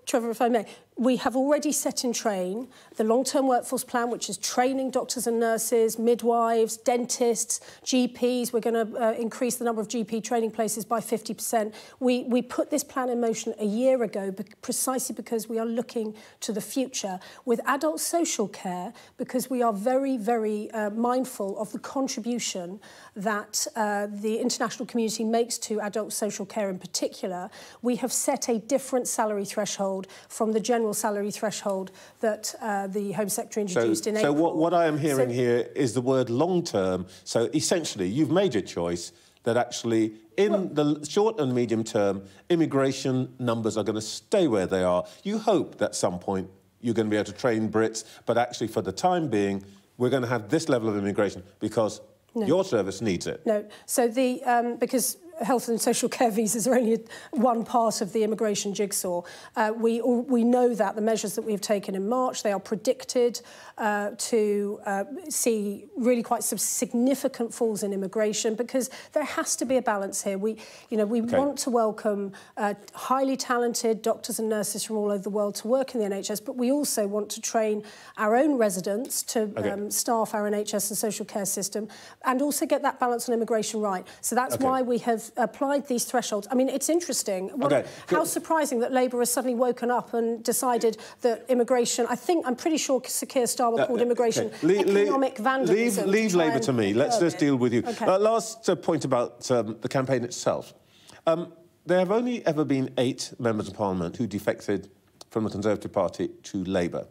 Trevor, if I may, we have already set in train the long-term workforce plan, which is training doctors and nurses, midwives, dentists, GPs. We're going to increase the number of GP training places by 50%. We put this plan in motion a year ago precisely because we are looking to the future. With adult social care, because we are very, very mindful of the contribution that the international community makes to adult social care in particular, we have set a different salary threshold from the general salary threshold that the Home Secretary introduced in April. So what I am hearing here is the word long-term. So essentially, you've made your choice that actually in the short and medium term, immigration numbers are going to stay where they are. You hope that at some point you're going to be able to train Brits, but actually for the time being, we're going to have this level of immigration because your service needs it. No. So because health and social care visas are only one part of the immigration jigsaw. We know that the measures that we've taken in March, they are predicted to see really quite some significant falls in immigration, because there has to be a balance here. We want to welcome highly talented doctors and nurses from all over the world to work in the NHS, but we also want to train our own residents to staff our NHS and social care system, and also get that balance on immigration right. So that's why we have applied these thresholds. I mean, it's interesting. How surprising that Labour has suddenly woken up and decided that immigration, I'm pretty sure Sir Keir Starmer called immigration economic vandalism. Leave Labour to me. Let's just deal with you. Last point about the campaign itself. There have only ever been 8 members of Parliament who defected from the Conservative Party to Labour.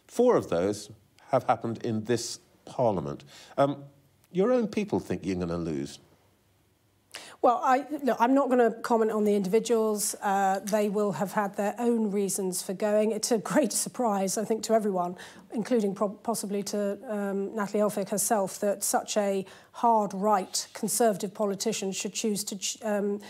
4 of those have happened in this Parliament. Your own people think you're going to lose. Well, I'm not going to comment on the individuals. They will have had their own reasons for going. It's a great surprise, I think, to everyone, including possibly to Natalie Elphicke herself, that such a hard right Conservative politician should choose to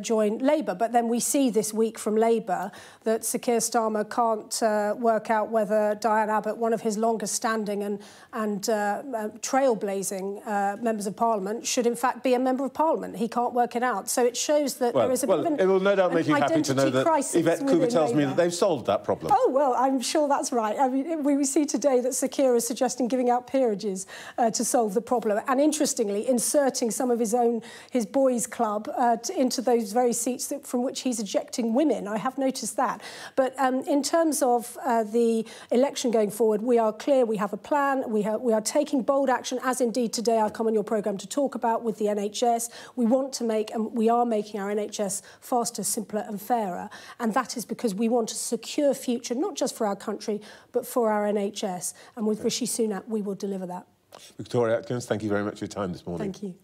join Labour. But then we see this week from Labour that Sir Keir Starmer can't work out whether Diane Abbott, one of his longest-standing and trailblazing members of Parliament, should in fact be a member of Parliament. He can't work it out. So it shows that there is a bit of an it will no doubt make you happy to know that Yvette Cooper tells me that they've solved that problem. Oh, well, I'm sure that's right. I mean, we see today that Sir Keir is suggesting giving out peerages to solve the problem. And interestingly, inserting some of his boys' club into those very seats from which he's ejecting women. I have noticed that. But in terms of the election going forward, we are clear, we have a plan, we are taking bold action, as indeed today I've come on your programme to talk about with the NHS. We want to make, and we are making our NHS faster, simpler and fairer. And that is because we want a secure future, not just for our country, but for our NHS. And with Rishi Sunak, we will deliver that. Victoria Atkins, thank you very much for your time this morning. Thank you.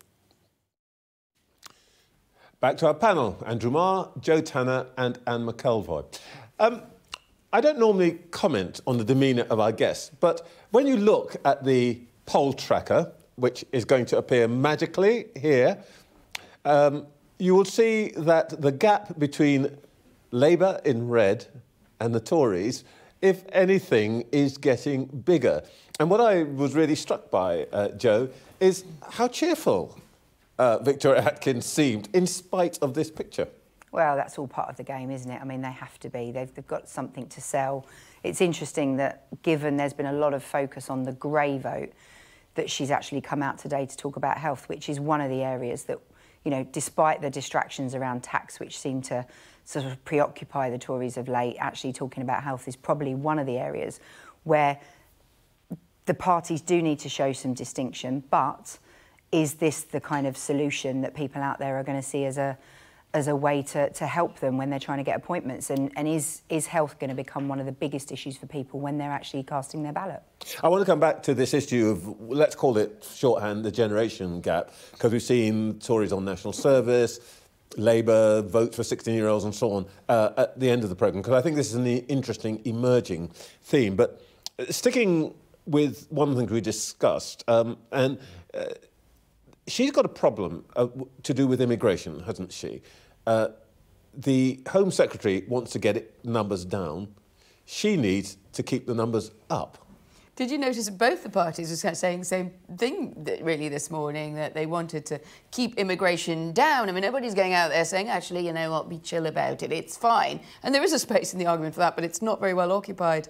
Back to our panel, Andrew Marr, Joe Tanner and Anne McElvoy. I don't normally comment on the demeanour of our guests, but when you look at the poll tracker, which is going to appear magically here, you will see that the gap between Labour in red and the Tories, if anything, is getting bigger. And what I was really struck by, Joe, is how cheerful Victoria Atkins seemed in spite of this picture. Well, that's all part of the game, isn't it? I mean, they have to be. They've got something to sell. It's interesting that, given there's been a lot of focus on the grey vote, that she's actually come out today to talk about health, which is one of the areas that, you know, despite the distractions around tax, which seem to sort of preoccupy the Tories of late, actually talking about health is probably one of the areas where the parties do need to show some distinction. But is this the kind of solution that people out there are going to see as a way to help them when they're trying to get appointments? And is health going to become one of the biggest issues for people when they're actually casting their ballot? I want to come back to this issue of, let's call it shorthand, the generation gap, because we've seen Tories on national service, Labour vote for 16-year-olds and so on at the end of the programme, because I think this is an interesting emerging theme. But sticking with one of the things we discussed, she's got a problem to do with immigration, hasn't she? The Home Secretary wants to get numbers down. She needs to keep the numbers up. Did you notice both the parties were saying the same thing really this morning, that they wanted to keep immigration down? I mean, nobody's going out there saying, actually, you know what, be chill about it, it's fine. And there is a space in the argument for that, but it's not very well occupied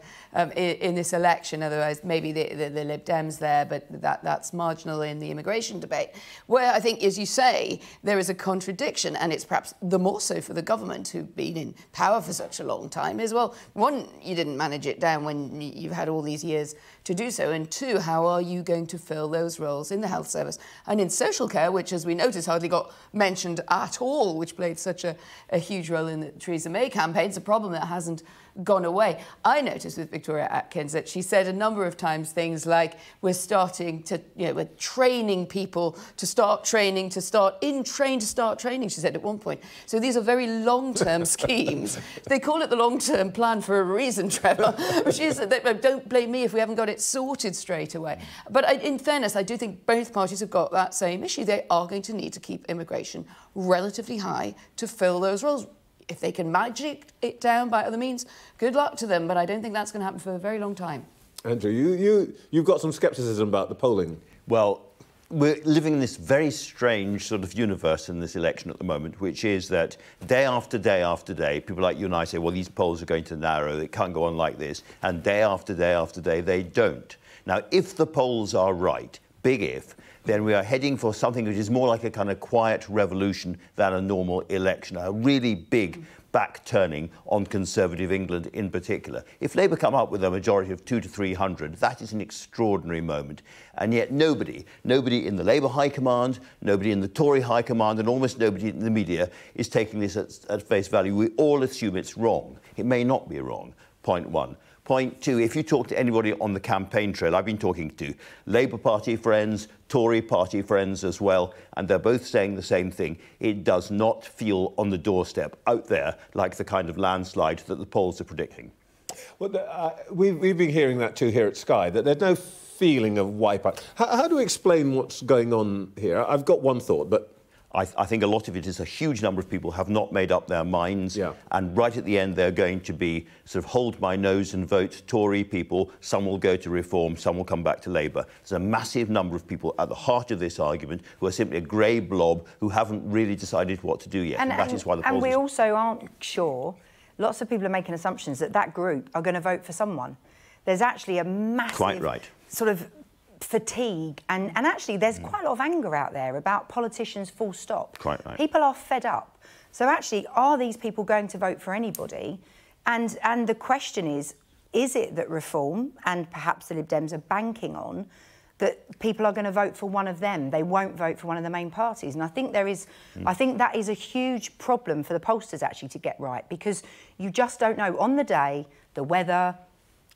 in this election. Otherwise, maybe the Lib Dems there, but that's marginal in the immigration debate. Where I think, as you say, there is a contradiction, and it's perhaps the more so for the government, who've been in power for such a long time, is, well, one, you didn't manage it down when you've had all these years to do so, and two, how are you going to fill those roles in the health service and in social care, which, as we noticed, hardly got mentioned at all, which played such a huge role in the Theresa May campaign. It's a problem that hasn't gone away. I noticed with Victoria Atkins that she said a number of times things like, we're starting to, you know, we're training people to start training, to start training, she said at one point. So these are very long-term schemes. They call it the long-term plan for a reason, Trevor, which is that, don't blame me if we haven't got it sorted straight away. But in fairness, I do think both parties have got that same issue. They are going to need to keep immigration relatively high to fill those roles. If they can magic it down by other means, good luck to them, but I don't think that's going to happen for a very long time. Andrew, you've got some scepticism about the polling. Well, we're living in this very strange sort of universe in this election at the moment, which is that day after day after day, people like you and I say, well, these polls are going to narrow, it can't go on like this, and day after day after day, they don't. Now, if the polls are right, big if, then we are heading for something which is more like a kind of quiet revolution than a normal election, a really big back-turning on Conservative England in particular. If Labour come up with a majority of 200 to 300, that is an extraordinary moment. And yet nobody in the Labour High Command, nobody in the Tory High Command, and almost nobody in the media is taking this at face value. We all assume it's wrong. It may not be wrong, point one. Point two, if you talk to anybody on the campaign trail, I've been talking to Labour Party friends, Tory Party friends as well, and they're both saying the same thing. It does not feel on the doorstep out there like the kind of landslide that the polls are predicting. Well, we've been hearing that too here at Sky, that there's no feeling of wipeout. How do we explain what's going on here? I've got one thought, but... I think a lot of it is a huge number of people have not made up their minds, and right at the end they're going to be sort of hold my nose and vote Tory people. Some will go to Reform, some will come back to Labour. There's a massive number of people at the heart of this argument who are simply a grey blob who haven't really decided what to do yet, and that is why the polls... And we also aren't sure. Lots of people are making assumptions that that group are going to vote for someone. There's actually a massive sort of fatigue, and actually there's quite a lot of anger out there about politicians full stop. Quite right. People are fed up. So actually, are these people going to vote for anybody? And the question is it that Reform and perhaps the Lib Dems are banking on that people are going to vote for one of them? They won't vote for one of the main parties. And I think there is, I think that is a huge problem for the pollsters actually to get right, because you just don't know on the day, the weather,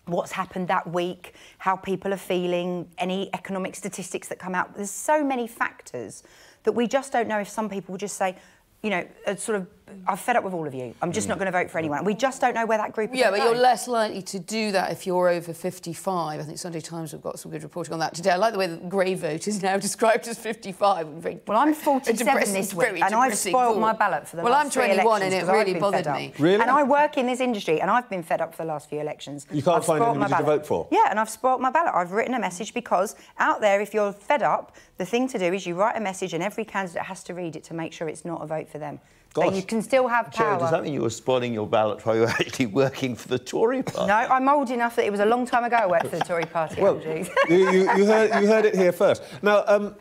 what's happened that week, how people are feeling, any economic statistics that come out. There's so many factors that we just don't know if some people will just say, you know, sort of, I'm fed up with all of you. I'm just not going to vote for anyone. We just don't know where that group is. Yeah, but you're less likely to do that if you're over 55. I think Sunday Times have got some good reporting on that today. I like the way that grey vote is now described as 55. Well, I'm 47 this week, and I've spoiled my ballot for the last 3 elections. Well, I'm 21, and it really bothered me. Really? And I work in this industry, and I've been fed up for the last few elections. You can't find anybody to vote for? Yeah, and I've spoiled my ballot. I've written a message, because out there, if you're fed up, the thing to do is you write a message, and every candidate has to read it to make sure it's not a vote for them. And you can still have power. Does that mean you were spoiling your ballot while you were actually working for the Tory party? No, I'm old enough that it was a long time ago I worked for the Tory party. Well, you heard it here first. Now,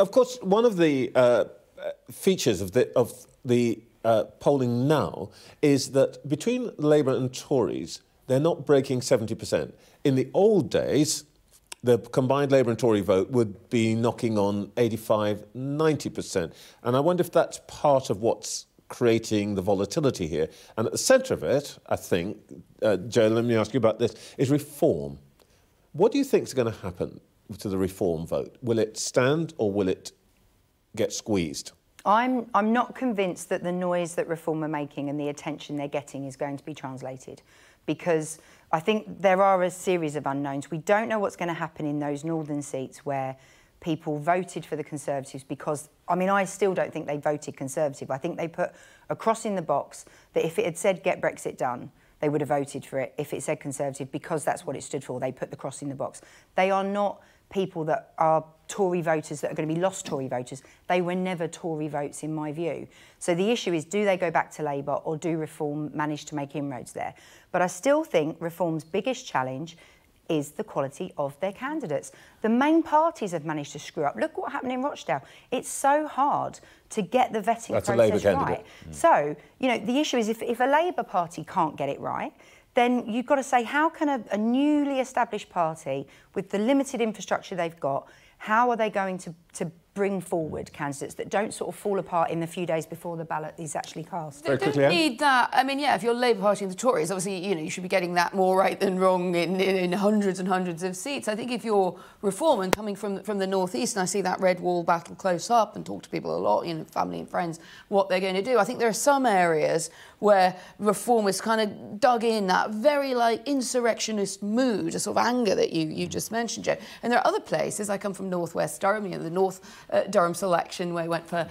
of course, one of the features of the polling now is that between Labour and Tories, they're not breaking 70%. In the old days, the combined Labour and Tory vote would be knocking on 85, 90%. And I wonder if that's part of what's creating the volatility here. And at the centre of it, I think, Joe, let me ask you about this, is Reform. What do you think is going to happen to the Reform vote? Will it stand or will it get squeezed? I'm not convinced that the noise that Reform are making and the attention they're getting is going to be translated, because I think there are a series of unknowns. We don't know what's going to happen in those northern seats where people voted for the Conservatives because, I mean, I still don't think they voted Conservative. I think they put a cross in the box that if it had said get Brexit done, they would have voted for it. If it said Conservative, because that's what it stood for, they put the cross in the box. They are not people that are Tory voters that are going to be lost Tory voters. They were never Tory votes, in my view. So the issue is, do they go back to Labour or do Reform manage to make inroads there? But I still think Reform's biggest challenge is the quality of their candidates. The main parties have managed to screw up. Look what happened in Rochdale. It's so hard to get the vetting process right. So, you know, the issue is if a Labour Party can't get it right, then you've got to say, how can a newly established party, with the limited infrastructure they've got, how are they going to bring forward candidates that don't sort of fall apart in the few days before the ballot is actually cast? They don't need that. I mean, yeah, if you're Labour Party and the Tories, obviously, you know, you should be getting that more right than wrong in hundreds and hundreds of seats. I think if you're Reform and coming from the North East, and I see that red wall battle close up and talk to people a lot, you know, family and friends, what they're going to do. I think there are some areas where Reform has kind of dug in that very, like, insurrectionist mood, a sort of anger that you just mentioned, Joe. And there are other places. I come from North West Durham, you know, the North Durham selection, where he went for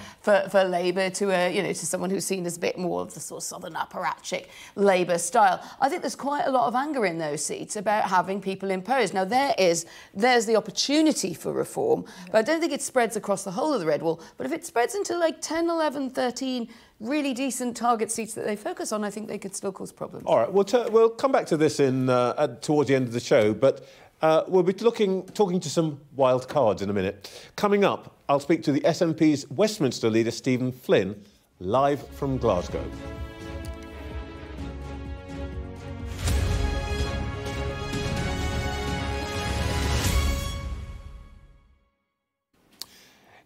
Labour to you know, to someone who's seen as a bit more of the sort of southern apparatchik Labour style. I think there's quite a lot of anger in those seats about having people imposed. Now there's the opportunity for Reform, but I don't think it spreads across the whole of the red wall. But if it spreads into like 10, 11, 13 really decent target seats that they focus on, I think they could still cause problems. All right, we'll come back to this towards the end of the show, but we'll be talking to some wild cards in a minute. Coming up, I'll speak to the SNP's Westminster leader, Stephen Flynn, live from Glasgow.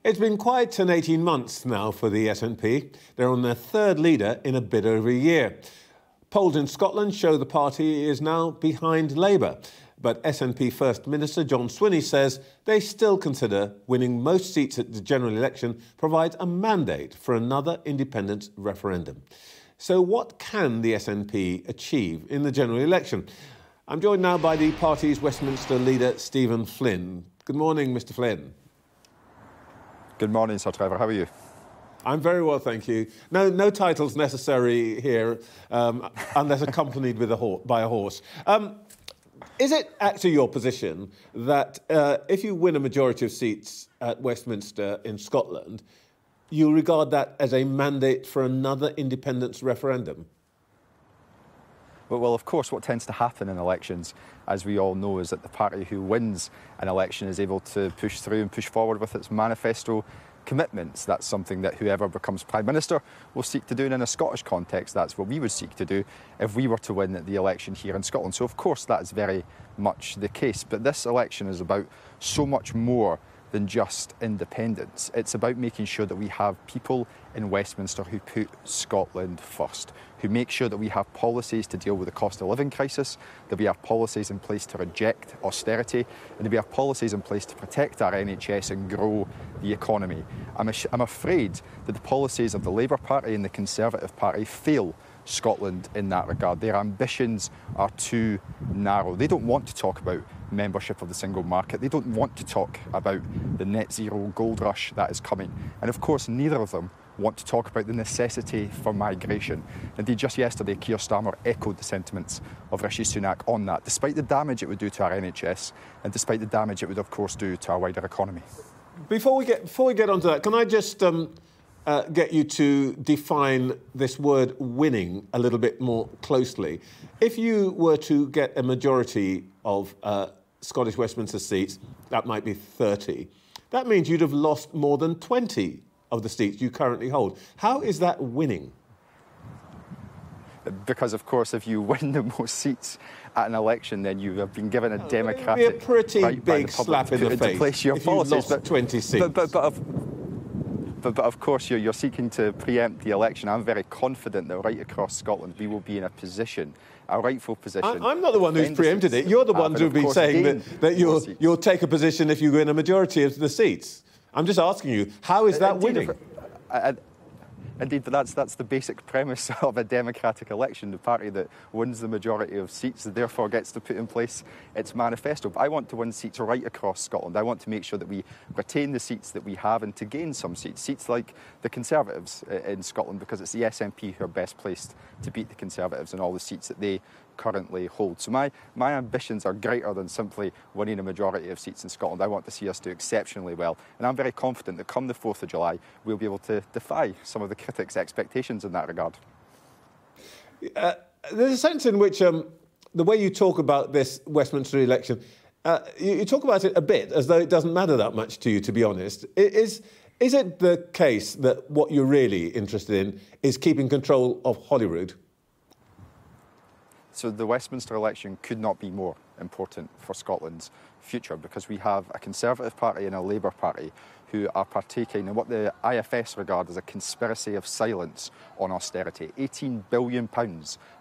It's been quite an 18 months now for the SNP. They're on their third leader in a bit over a year. Polls in Scotland show the party is now behind Labour, but SNP First Minister John Swinney says they still consider winning most seats at the general election provides a mandate for another independence referendum. So what can the SNP achieve in the general election? I'm joined now by the party's Westminster leader, Stephen Flynn. Good morning, Mr. Flynn. Good morning, Sir Trevor. How are you? I'm very well, thank you. No titles necessary here, unless accompanied by a horse. Is it actually your position that if you win a majority of seats at Westminster in Scotland, you regard that as a mandate for another independence referendum? Well, of course, what tends to happen in elections, as we all know, is that the party who wins an election is able to push through and push forward with its manifesto commitments. That's something that whoever becomes Prime Minister will seek to do. And in a Scottish context, that's what we would seek to do if we were to win the election here in Scotland. So, of course, that is very much the case. But this election is about so much more than just independence. It's about making sure that we have people in Westminster who put Scotland first, who make sure that we have policies to deal with the cost of living crisis, that we have policies in place to reject austerity, and that we have policies in place to protect our NHS and grow the economy. I'm afraid that the policies of the Labour Party and the Conservative Party fail Scotland in that regard. Their ambitions are too narrow. They don't want to talk about membership of the single market. They don't want to talk about the net zero gold rush that is coming. And of course, neither of them want to talk about the necessity for migration. Indeed, just yesterday, Keir Starmer echoed the sentiments of Rishi Sunak on that, despite the damage it would do to our NHS and despite the damage it would, of course, do to our wider economy. Before we get onto that, can I just get you to define this word winning a little bit more closely? If you were to get a majority of Scottish Westminster seats, that might be 30, that means you'd have lost more than 20 of the seats you currently hold. How is that winning? Because, of course, if you win the most seats at an election, then you have been given a democratic it would be a pretty right big slap in the face place your if policies. You lost 20 seats. But of course, you're seeking to preempt the election. I'm very confident that right across Scotland we will be in a position, a rightful position. I'm not the one who's preempted it. You're the ones who've been saying that you'll take a position if you win a majority of the seats. I'm just asking you, how is that winning? Indeed, but that's the basic premise of a democratic election. The party that wins the majority of seats therefore gets to put in place its manifesto. But I want to win seats right across Scotland. I want to make sure that we retain the seats that we have and to gain some seats like the Conservatives in Scotland, because it's the SNP who are best placed to beat the Conservatives in all the seats that they currently hold. So my ambitions are greater than simply winning a majority of seats in Scotland. I want to see us do exceptionally well. And I'm very confident that come the 4th of July, we'll be able to defy some of the critics' expectations in that regard. There's a sense in which the way you talk about this Westminster election, you talk about it a bit as though it doesn't matter that much to you, to be honest. Is it the case that what you're really interested in is keeping control of Holyrood? So the Westminster election could not be more important for Scotland's future, because we have a Conservative Party and a Labour Party who are partaking in what the IFS regard as a conspiracy of silence on austerity. £18 billion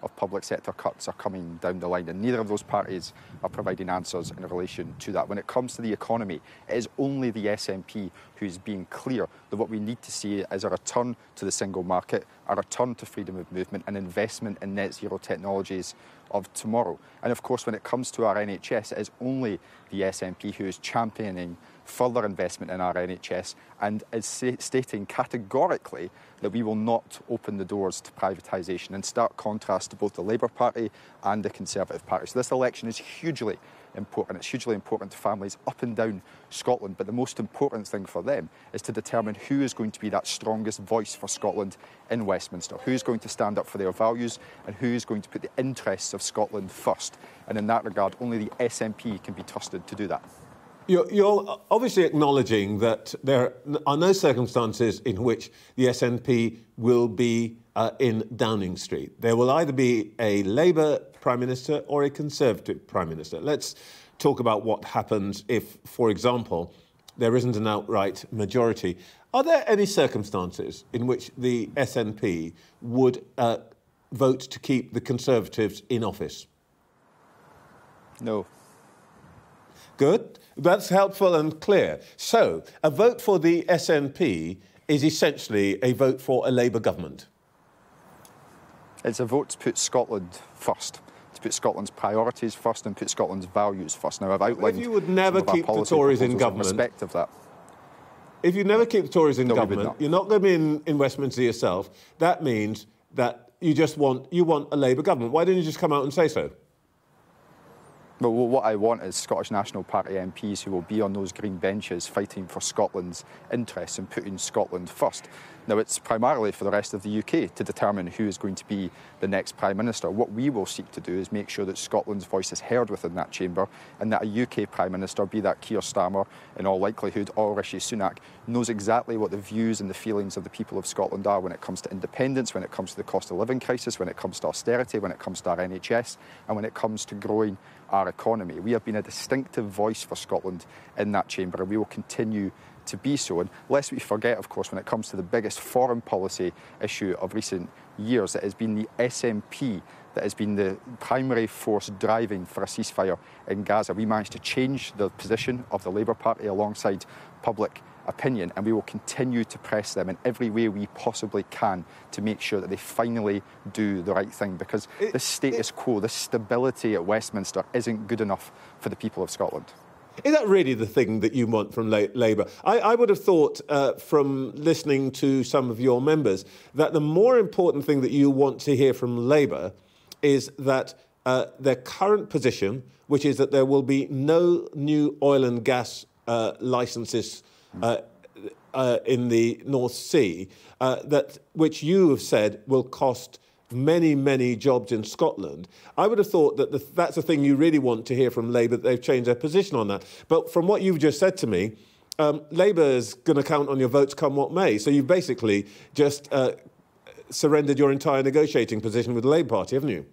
of public sector cuts are coming down the line, and neither of those parties are providing answers in relation to that. When it comes to the economy, it is only the SNP who's being clear that what we need to see is a return to the single market, a return to freedom of movement, and investment in net zero technologies of tomorrow. And of course, when it comes to our NHS, it is only the SNP who is championing further investment in our NHS and is stating categorically that we will not open the doors to privatisation, in stark contrast to both the Labour Party and the Conservative Party. So this election is hugely important. It's hugely important to families up and down Scotland, but the most important thing for them is to determine who is going to be that strongest voice for Scotland in Westminster, who's going to stand up for their values and who's going to put the interests of Scotland first. And in that regard, only the SNP can be trusted to do that. You're obviously acknowledging that there are no circumstances in which the SNP will be in Downing Street. There will either be a Labour Prime Minister or a Conservative Prime Minister. Let's talk about what happens if, for example, there isn't an outright majority. Are there any circumstances in which the SNP would vote to keep the Conservatives in office? No. Good. That's helpful and clear. So, a vote for the SNP is essentially a vote for a Labour government. It's a vote to put Scotland first, to put Scotland's priorities first and put Scotland's values first. Now, I've outlined if you would never some of our keep the policy Tories in proposals government, in respect of that. If you never keep the Tories in No, we would government, not. you're not going to be in Westminster yourself. That means that you want a Labour government. Why didn't you just come out and say so? Well, what I want is Scottish National Party MPs who will be on those green benches fighting for Scotland's interests and putting Scotland first. Now, it's primarily for the rest of the UK to determine who is going to be the next Prime Minister. What we will seek to do is make sure that Scotland's voice is heard within that chamber and that a UK Prime Minister, be that Keir Starmer in all likelihood or Rishi Sunak, knows exactly what the views and the feelings of the people of Scotland are when it comes to independence, when it comes to the cost of living crisis, when it comes to austerity, when it comes to our NHS and when it comes to growing our economy. We have been a distinctive voice for Scotland in that chamber and we will continue to be so. And lest we forget, of course, when it comes to the biggest foreign policy issue of recent years, it has been the SNP that has been the primary force driving for a ceasefire in Gaza. We managed to change the position of the Labour Party alongside public opinion, and we will continue to press them in every way we possibly can to make sure that they finally do the right thing, because the status quo, the stability at Westminster isn't good enough for the people of Scotland. Is that really the thing that you want from Labour? I would have thought from listening to some of your members that the more important thing that you want to hear from Labour is that their current position, which is that there will be no new oil and gas licences in the North Sea, which you have said will cost many, many jobs in Scotland. I would have thought that that's the thing you really want to hear from Labour, that they've changed their position on that. But from what you've just said to me, Labour is going to count on your votes come what may. So you've basically just surrendered your entire negotiating position with the Labour Party, haven't you?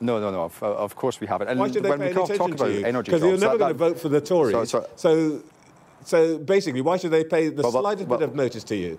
No. Of course we haven't. And why should they when pay we any talk attention about to you? energy Because you're jobs, never going to vote for the Tories. So basically, why should they pay the slightest bit of notice to you?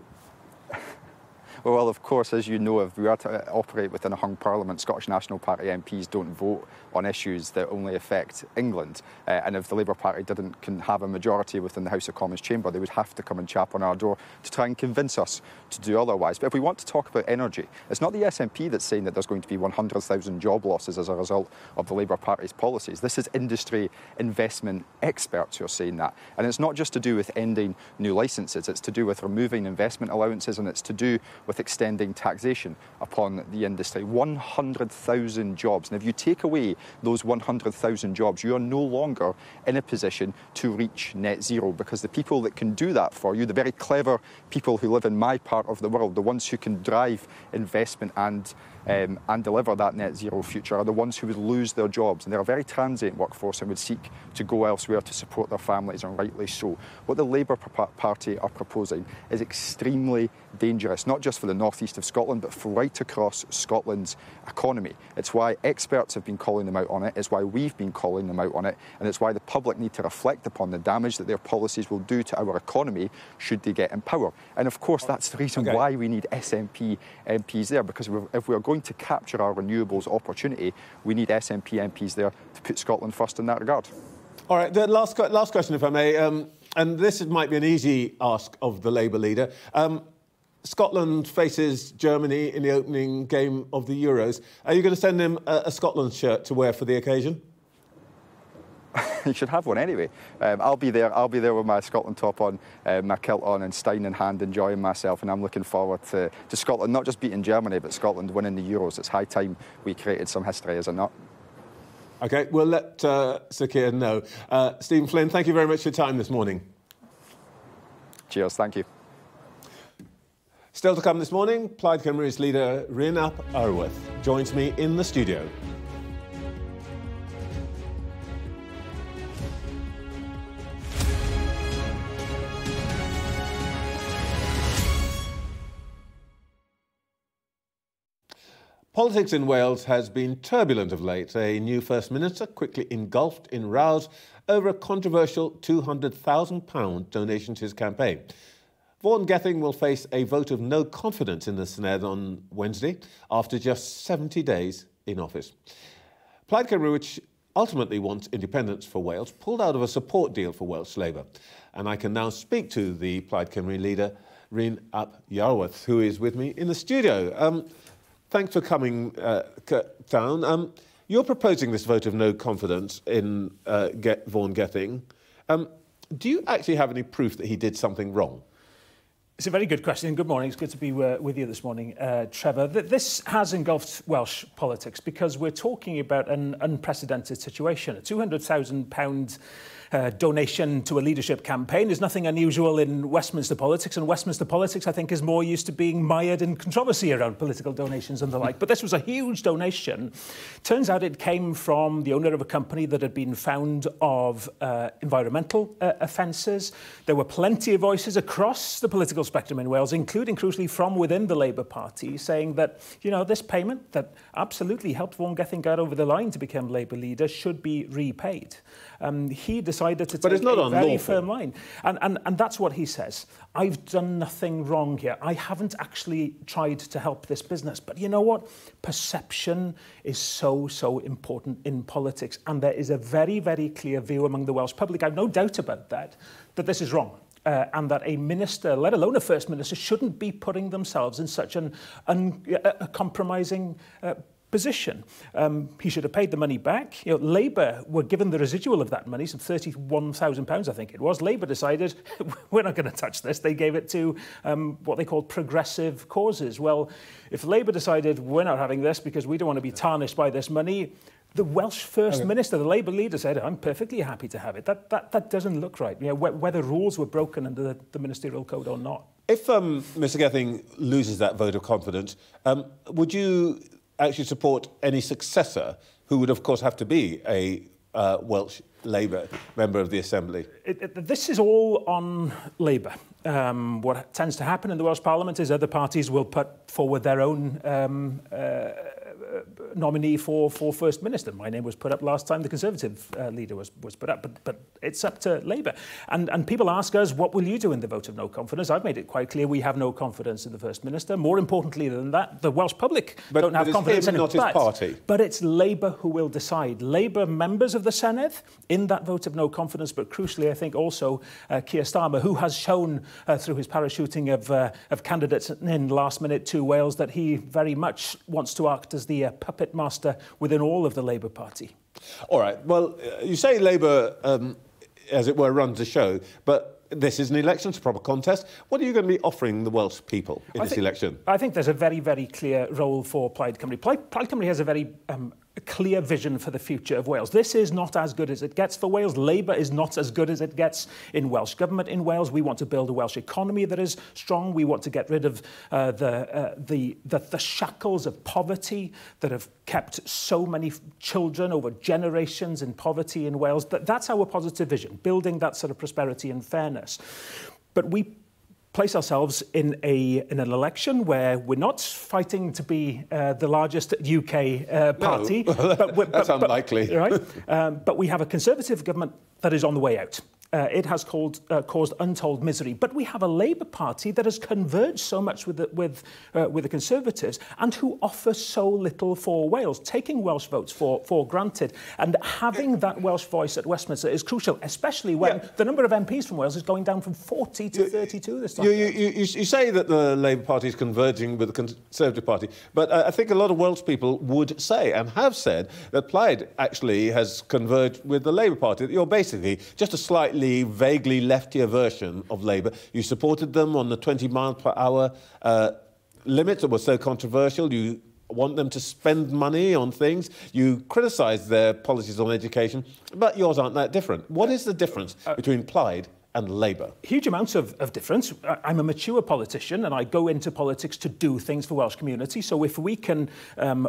Well, of course, as you know, if we are to operate within a hung parliament, Scottish National Party MPs don't vote on issues that only affect England. And if the Labour Party can have a majority within the House of Commons chamber, they would have to come and chap on our door to try and convince us to do otherwise. But if we want to talk about energy, it's not the SNP that's saying that there's going to be 100,000 job losses as a result of the Labour Party's policies. This is industry investment experts who are saying that. And it's not just to do with ending new licences, it's to do with removing investment allowances, and it's to do with extending taxation upon the industry. 100,000 jobs. And if you take away those 100,000 jobs, you are no longer in a position to reach net zero, because the people that can do that for you, the very clever people who live in my part of the world, the ones who can drive investment and deliver that net zero future, are the ones who would lose their jobs. And they're a very transient workforce and would seek to go elsewhere to support their families, and rightly so. What the Labour Party are proposing is extremely dangerous, not just for the northeast of Scotland, but for right across Scotland's economy. It's why experts have been calling them out on it, it's why we've been calling them out on it, and it's why the public need to reflect upon the damage that their policies will do to our economy should they get in power. And of course, that's the reason why we need SNP MPs there, because if we're going to capture our renewables opportunity, we need SNP MPs there to put Scotland first in that regard. All right, the last question, if I may, and this might be an easy ask of the Labour leader. Scotland faces Germany in the opening game of the Euros. Are you going to send him a Scotland shirt to wear for the occasion? You should have one anyway. I'll be there with my Scotland top on, my kilt on, and Stein in hand, enjoying myself. And I'm looking forward to Scotland not just beating Germany, but Scotland winning the Euros. It's high time we created some history, is it not? OK, we'll let Sir Keir know. Stephen Flynn, thank you very much for your time this morning. Cheers, thank you. Still to come this morning, Plaid Cymru's leader Rhyn ap Arwyth joins me in the studio. Politics in Wales has been turbulent of late. A new First Minister quickly engulfed in rows over a controversial £200,000 donation to his campaign. Vaughan Gething will face a vote of no confidence in the Senedd on Wednesday after just 70 days in office. Plaid Cymru, which ultimately wants independence for Wales, pulled out of a support deal for Welsh Labour. And I can now speak to the Plaid Cymru leader, Rhyn ap Iorwerth, who is with me in the studio. Thanks for coming down. You're proposing this vote of no confidence in Vaughan Gething. Do you actually have any proof that he did something wrong? It's a very good question. Good morning. It's good to be with you this morning, Trevor. This has engulfed Welsh politics because we're talking about an unprecedented situation. A £200,000 donation to a leadership campaign is nothing unusual in Westminster politics, and Westminster politics, I think, is more used to being mired in controversy around political donations and the like. But this was a huge donation. Turns out it came from the owner of a company that had been found of environmental offences. There were plenty of voices across the political spectrum in Wales, including, crucially, from within the Labour Party, saying that, you know, this payment that absolutely helped Vaughan Gething get over the line to become Labour leader should be repaid. He decided to take a very firm line. And that's what he says. I've done nothing wrong here. I haven't actually tried to help this business. But you know what? Perception is so important in politics. And there is a very, very clear view among the Welsh public, I've no doubt about that this is wrong. And that a minister, let alone a First Minister, shouldn't be putting themselves in such an uncompromising position. He should have paid the money back. You know, Labour were given the residual of that money, some £31,000, I think it was. Labour decided, we're not going to touch this. They gave it to what they called progressive causes. Well, if Labour decided, we're not having this because we don't want to be tarnished by this money, the Welsh First Minister, the Labour leader, said, I'm perfectly happy to have it. That doesn't look right, you know, whether rules were broken under the ministerial code or not. If Mr Gething loses that vote of confidence, would you actually support any successor who would, of course, have to be a Welsh Labour member of the Assembly? This is all on Labour. What tends to happen in the Welsh Parliament is other parties will put forward their own nominee for First Minister. My name was put up last time the Conservative leader was put up, but it's up to Labour. And people ask us, what will you do in the vote of no confidence? I've made it quite clear we have no confidence in the First Minister. More importantly than that, the Welsh public don't have confidence in him. Not his party. But it's Labour who will decide. Labour members of the Senedd in that vote of no confidence, but crucially, I think also Keir Starmer, who has shown through his parachuting of candidates in last minute to Wales that he very much wants to act as the puppet master within all of the Labour Party. All right. Well, you say Labour, as it were, runs the show, but this is an election, it's a proper contest. What are you going to be offering the Welsh people in this election? I think there's a very, very clear role for Plaid Cymru. Plaid Cymru has a very clear vision for the future of Wales. This is not as good as it gets for Wales. Labour is not as good as it gets in Welsh government in Wales. We want to build a Welsh economy that is strong. We want to get rid of the shackles of poverty that have kept so many children over generations in poverty in Wales. That's our positive vision, building that sort of prosperity and fairness. But we place ourselves in an election where we're not fighting to be the largest UK party. No, that's unlikely. Right? But we have a Conservative government that is on the way out. It has caused untold misery. But we have a Labour Party that has converged so much with the Conservatives and who offer so little for Wales, taking Welsh votes for granted. And having that Welsh voice at Westminster is crucial, especially when the number of MPs from Wales is going down from 40 to 32 this time. You say that the Labour Party is converging with the Conservative Party, but I think a lot of Welsh people would say and have said that Plaid actually has converged with the Labour Party, that you're basically just a slightly vaguely leftier version of Labour. You supported them on the 20 miles per hour limit that was so controversial. You want them to spend money on things. You criticise their policies on education, but yours aren't that different. What is the difference between Plaid and Labour? Huge amounts of difference. I'm a mature politician and I go into politics to do things for Welsh community. So if we can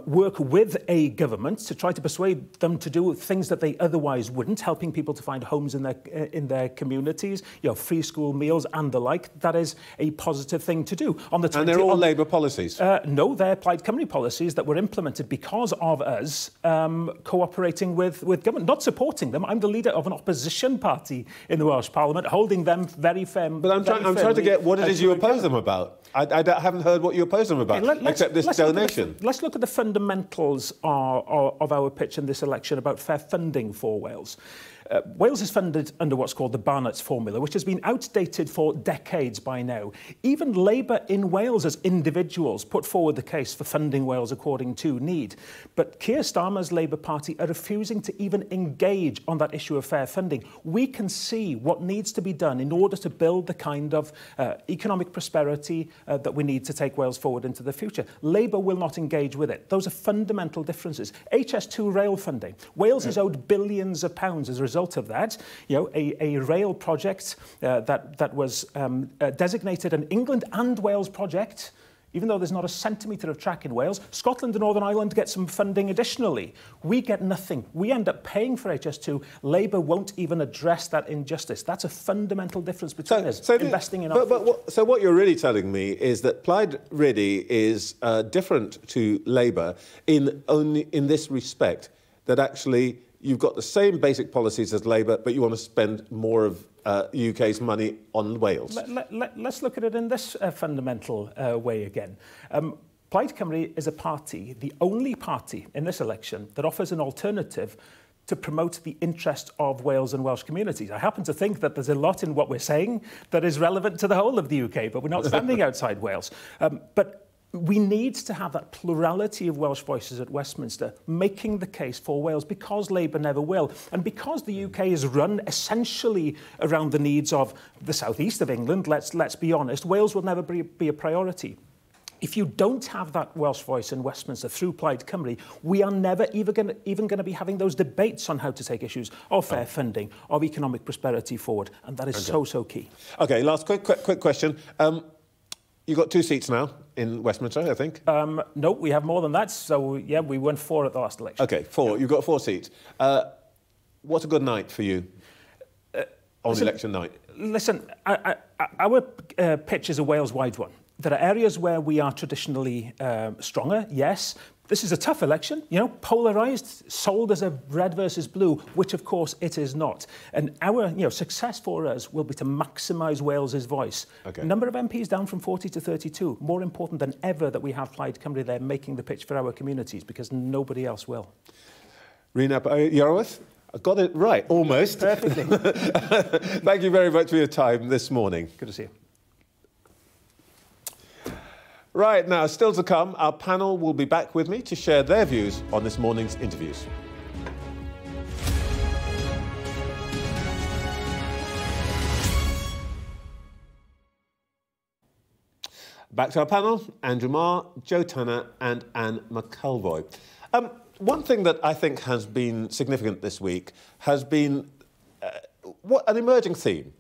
work with a government to try to persuade them to do things that they otherwise wouldn't, helping people to find homes in their communities, you know, free school meals and the like, that is a positive thing to do. And they're all Labour policies? No, they're Plaid Cymru policies that were implemented because of us cooperating with government, not supporting them. I'm the leader of an opposition party in the Welsh Parliament, holding them very firm. But I'm trying to get what it is you oppose them about. I haven't heard what you oppose them about, except this donation. Let's look at the fundamentals of our pitch in this election about fair funding for Wales. Wales is funded under what's called the Barnett's formula, which has been outdated for decades by now. Even Labour in Wales as individuals put forward the case for funding Wales according to need. But Keir Starmer's Labour Party are refusing to even engage on that issue of fair funding. We can see what needs to be done in order to build the kind of economic prosperity that we need to take Wales forward into the future. Labour will not engage with it. Those are fundamental differences. HS2 rail funding. Wales is owed billions of pounds as a result of that. You know, a rail project that was designated an England and Wales project, even though there's not a centimetre of track in Wales. Scotland and Northern Ireland get some funding additionally. We get nothing. We end up paying for HS2. Labour won't even address that injustice. That's a fundamental difference between us investing in our future. So what you're really telling me is that Plaid Cymru is different to Labour only in this respect, that actually you've got the same basic policies as Labour, but you want to spend more of UK's money on Wales. Let's look at it in this fundamental way again. Plaid Cymru is a party, the only party in this election that offers an alternative to promote the interest of Wales and Welsh communities. I happen to think that there's a lot in what we're saying that is relevant to the whole of the UK, but we're not standing outside Wales. But we need to have that plurality of Welsh voices at Westminster making the case for Wales, because Labour never will. And because the UK is run essentially around the needs of the southeast of England, let's be honest, Wales will never be a priority. If you don't have that Welsh voice in Westminster through Plaid Cymru, we are never even going to be having those debates on how to take issues of fair funding, of economic prosperity forward. And that is so key. OK, last quick question. You've got 2 seats now in Westminster, I think. No, we have more than that. So, yeah, we won 4 at the last election. OK, 4. Yeah. You've got 4 seats. What's a good night for you on election night? Listen, our pitch is a Wales-wide one. There are areas where we are traditionally stronger, yes. This is a tough election, you know, polarised, sold as a red versus blue, which of course it is not. And our success for us will be to maximise Wales's voice. Okay. Number of MPs down from 40 to 32. More important than ever that we have Plaid Cymru there making the pitch for our communities, because nobody else will. Rena Iorwerth, I got it right, almost. Perfectly. Thank you very much for your time this morning. Good to see you. Right, now, still to come, our panel will be back with me to share their views on this morning's interviews. Back to our panel, Andrew Marr, Joe Tanner and Anne McElroy. One thing that I think has been significant this week has been an emerging theme.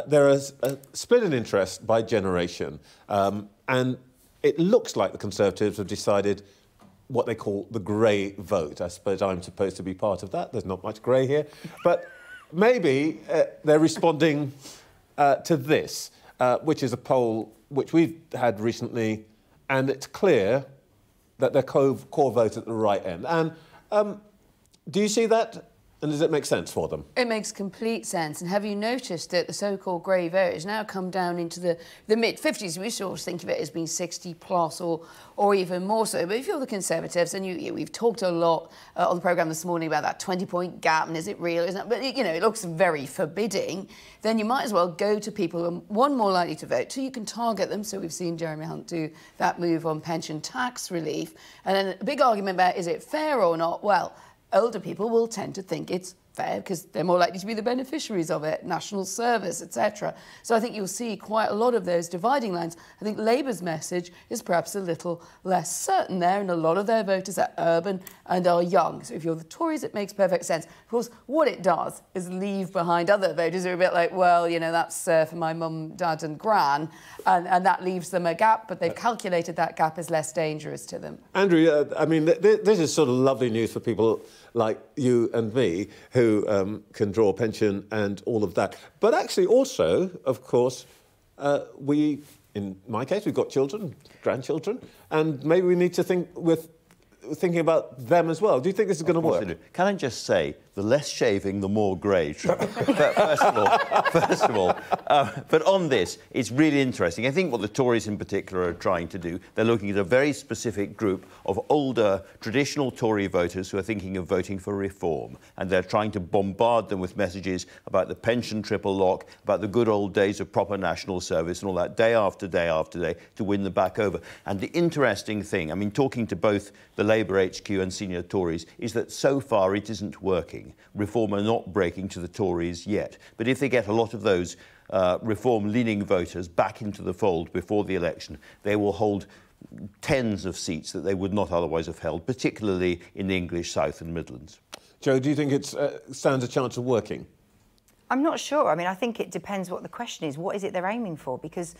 There is a split in interest by generation, and it looks like the Conservatives have decided what they call the grey vote. I suppose I'm supposed to be part of that. There's not much grey here. But maybe they're responding to this, which is a poll which we've had recently, and it's clear that their core vote at the right end. And do you see that? And does it make sense for them? It makes complete sense. And have you noticed that the so-called grey vote has now come down into the mid-50s? We sort of think of it as being 60 plus or even more so. But if you're the Conservatives, and we've talked a lot on the programme this morning about that 20-point gap, and is it real, isn't it? But, it looks very forbidding. Then you might as well go to people who are, one, more likely to vote, 2, you can target them. So we've seen Jeremy Hunt do that move on pension tax relief. And then a big argument about, is it fair or not? Well, older people will tend to think it's fair because they're more likely to be the beneficiaries of it, national service, etc. So I think you'll see quite a lot of those dividing lines. I think Labour's message is perhaps a little less certain there, and a lot of their voters are urban and are young. So if you're the Tories, it makes perfect sense. Of course, what it does is leave behind other voters who are a bit like, well, that's for my mum, dad and gran, and that leaves them a gap, but they've calculated that gap is less dangerous to them. Andrew, I mean, this is sort of lovely news for people like you and me who can draw a pension and all of that. But actually also, of course, in my case, we've got children, grandchildren, and maybe we need to think thinking about them as well. Do you think this is going to work? Can I just say the less shaving, the more grey. First of all. But on this, it's really interesting. I think what the Tories in particular are trying to do, they're looking at a very specific group of older, traditional Tory voters who are thinking of voting for reform. And they're trying to bombard them with messages about the pension triple lock, about the good old days of proper national service and all that, day after day after day, to win them back over. And the interesting thing, I mean, talking to both the Labour HQ and senior Tories, is that so far it isn't working. Reform are not breaking to the Tories yet. But if they get a lot of those reform-leaning voters back into the fold before the election, they will hold tens of seats that they would not otherwise have held, particularly in the English South and Midlands. Jo, do you think it stands a chance of working? I'm not sure. I mean, I think it depends what the question is. What is it they're aiming for? Because,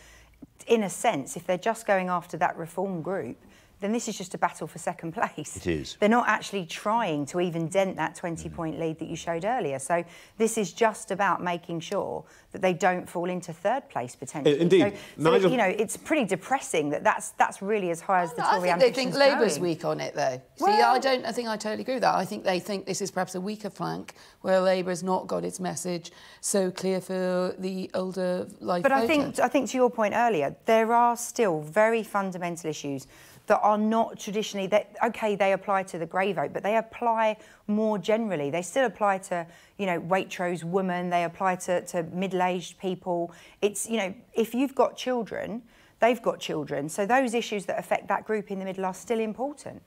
in a sense, if they're just going after that reform group, then this is just a battle for second place. It is. They're not actually trying to even dent that 20-point lead that you showed earlier. So this is just about making sure that they don't fall into third place potentially. Indeed. So Nigel... you know, it's pretty depressing that that's really as high as the Tory ambitions. I think they think Labour's going. weak on it, though. Well, See, I think I totally agree with that. I think they think this is perhaps a weaker flank where Labour's not got its message so clear for the older life But voter. I think to your point earlier, there are still very fundamental issues that are not traditionally, OK, they apply to the grey vote, but they apply more generally. They still apply to, you know, Waitrose women, they apply to middle-aged people. It's, you know, if you've got children, they've got children. So those issues that affect that group in the middle are still important.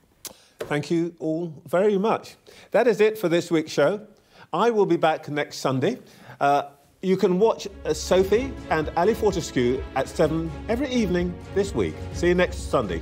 Thank you all very much. That is it for this week's show. I will be back next Sunday. You can watch Sophie and Ali Fortescue at 7 every evening this week. See you next Sunday.